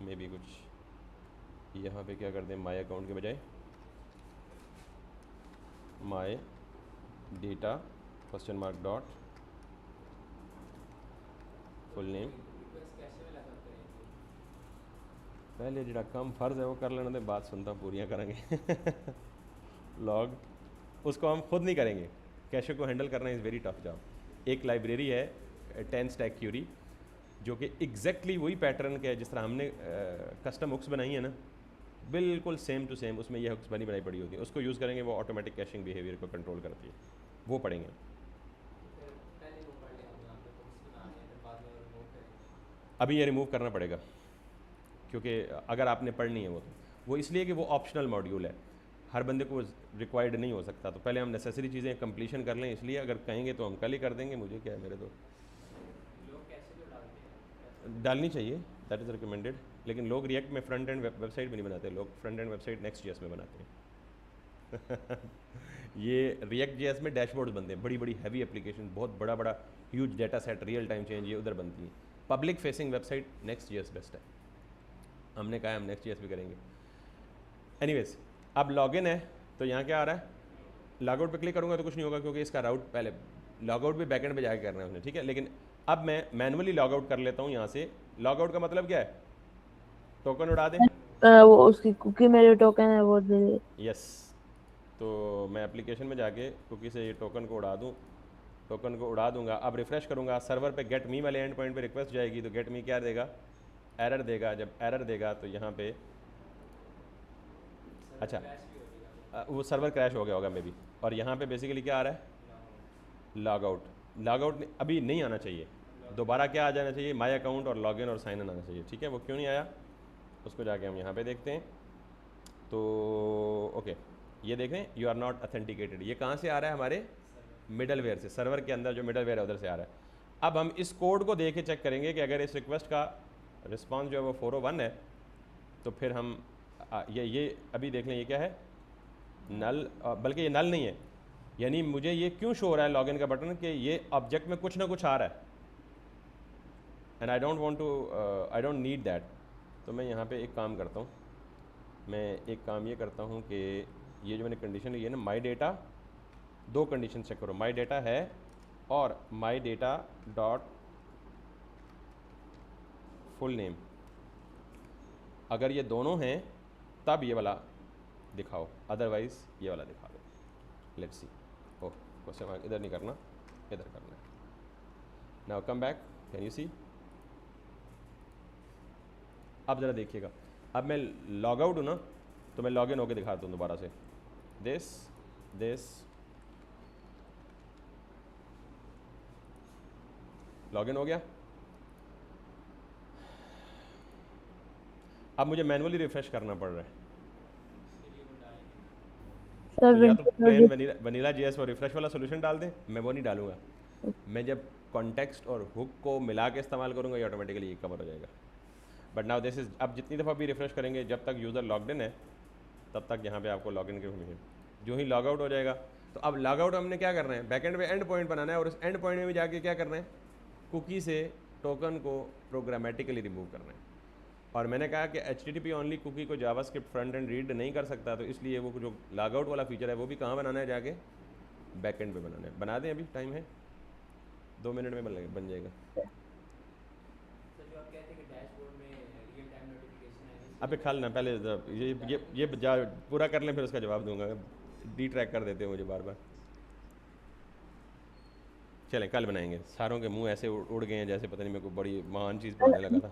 मे भी कुछ यहाँ पे क्या कर दें, माई अकाउंट के बजाय my data question mark dot full name. Request कैसे में लगा करेंगे? पहले जो कम फ़र्ज़ है वो कर लेना, तो बात सुनता पूरियाँ करेंगे। लॉग उसको हम खुद नहीं करेंगे, कैशे को हैंडल करना इज़ वेरी टफ जॉब। एक लाइब्रेरी है 10 स्टैक क्यूरी, जो कि एग्जैक्टली वही पैटर्न के है जिस तरह हमने कस्टम हुक्स बनाई है ना, बिल्कुल सेम टू सेम उसमें ये हुक्स बनाई पड़ी होती है। उसको यूज़ करेंगे, वो ऑटोमेटिक कैशिंग बिहेवियर को कंट्रोल करती है, वो पढ़ेंगे। फिर पहले वो पढ़ लें हम यहाँ पे बुक्स बना लें, फिर बाद में रिमूव करेंगे। अभी ये रिमूव करना पड़ेगा, क्योंकि अगर आपने पढ़नी है वो इसलिए कि वो ऑप्शनल मॉड्यूल है, हर बंदे को रिक्वायर्ड नहीं हो सकता। तो पहले हम नेसेसरी चीज़ें कंप्लीशन कर लें, इसलिए अगर कहेंगे तो हम कल ही कर देंगे। मुझे क्या है, मेरे तो लोग कैसे जो डालते हैं डालनी चाहिए, दैट इज़ रिकमेंडेड। लेकिन लोग रिएक्ट में फ्रंट एंड वेबसाइट भी नहीं बनाते, लोग फ्रंट एंड वेबसाइट Next.js में बनाते हैं। ये रिएक्ट JS में डैशबोर्ड्स बनते हैं, बड़ी बड़ी हैवी एप्लीकेशन, बहुत बड़ा बड़ा huge data set, real time change, ये उधर बनती हैं। Public facing website Next.js best है। हमने कहा हम Next.js भी करेंगे। एनीवेज, अब लॉगिन है तो यहाँ क्या आ रहा है? लॉगआउट पे क्लिक करूँगा तो कुछ नहीं होगा, क्योंकि इसका राउट पहले लॉगआउट भी बैकएंड पे जाके करना है उसने, ठीक है। लेकिन अब मैं मैनुअली लॉगआउट कर लेता हूँ यहाँ से। लॉगआउट का मतलब क्या है? टोकन उड़ा दें। वो उसकी कुकी में जो टोकन है वो दे दे। यस, तो मैं एप्लीकेशन में जाके कुकी से ये टोकन को उड़ा दूँ, टोकन को उड़ा दूंगा। अब रिफ़्रेश करूँगा, सर्वर पे गेट मी वाले एंड पॉइंट पे रिक्वेस्ट जाएगी, तो गेट मी क्या देगा? एरर देगा। जब एरर देगा तो यहाँ पे अच्छा, क्रैश भी हो जाएगा। वो सर्वर क्रैश हो गया होगा मे बी। और यहाँ पे बेसिकली क्या आ रहा है, लॉग आउट। लॉग आउट अभी नहीं आना चाहिए, दोबारा क्या आ जाना चाहिए, माई अकाउंट और लॉगिन और साइन इन आना चाहिए। ठीक है, वो क्यों नहीं आया उसको जाके हम यहाँ पे देखते हैं। तो ओके, ये देखें यू आर नॉट ऑथेंटिकेटेड, ये कहाँ से आ रहा है, हमारे मिडल वेयर से, सर्वर के अंदर जो मिडल वेयर है उधर से आ रहा है। अब हम इस कोड को देख के चेक करेंगे कि अगर इस रिक्वेस्ट का रिस्पॉन्स जो है वो 401 है तो फिर हम ये अभी देख लें ये क्या है, नल, बल्कि ये नल नहीं है, यानी मुझे ये क्यों शो हो रहा है लॉगिन का बटन कि ये ऑब्जेक्ट में कुछ ना कुछ आ रहा है and I don't need that. तो मैं यहाँ पे एक काम करता हूँ, मैं एक काम ये करता हूँ कि ये जो मैंने कंडीशन ली है ना, माई डेटा, दो कंडीशन चेक करो, माई डेटा है और माई डेटा डॉट फुल नेम, अगर ये दोनों हैं तब ये वाला दिखाओ, अदरवाइज़ ये वाला दिखा दो। Let's see, oh question mark, इधर नहीं करना, इधर करना है। Now come back, can you see, अब ज़रा देखिएगा, अब मैं लॉग आउट हूँ ना तो मैं लॉग इन होकर दिखाता हूँ दोबारा से, दिस लॉग इन हो गया। अब मुझे मैनुअली रिफ्रेश करना पड़ रहा है, सर तो या तो विंडो प्लेन वनीला जेएस और रिफ्रेश वाला सोल्यूशन डाल दें, मैं वो नहीं डालूंगा, मैं जब कॉन्टेक्स्ट और हुक को मिला के इस्तेमाल करूँगा ये ऑटोमेटिकली ये कवर हो जाएगा। बट नाउ दिस इज़, अब जितनी दफ़ा भी रिफ्रेश करेंगे जब तक यूज़र लॉग्ड इन है तब तक यहाँ पे आपको लॉगिन की परमिशन, जो ही लॉग आउट हो जाएगा तो अब लॉग आउट हमने क्या करना है, बैकएंड में एंड पॉइंट बनाना है और उस एंड पॉइंट में भी जाके क्या करना है, कुकी से टोकन को प्रोग्रामेटिकली रिमूव करना है। और मैंने कहा कि HTTP ओनली कुकी को जावास्क्रिप्ट फ्रंट एंड रीड नहीं कर सकता, तो इसलिए वो जो लॉग आउट वाला फीचर है वो भी कहाँ बनाना है, जाके बैकएंड पे बनाना है। बना दें, अभी टाइम है, 2 मिनट में बन जाएगा। सर जो आप कहते हैं कि डैशबोर्ड में रियल टाइम नोटिफिकेशन आएगी, अबे खाल ना, पहले पूरा कर लें फिर उसका जवाब दूंगा, डी ट्रैक कर देते हो मुझे बार बार। चलें कल बनाएंगे, सारों के मुंह ऐसे उड़ गए हैं जैसे पता नहीं मेरे को बड़ी महान चीज़ पढ़ने लगा था।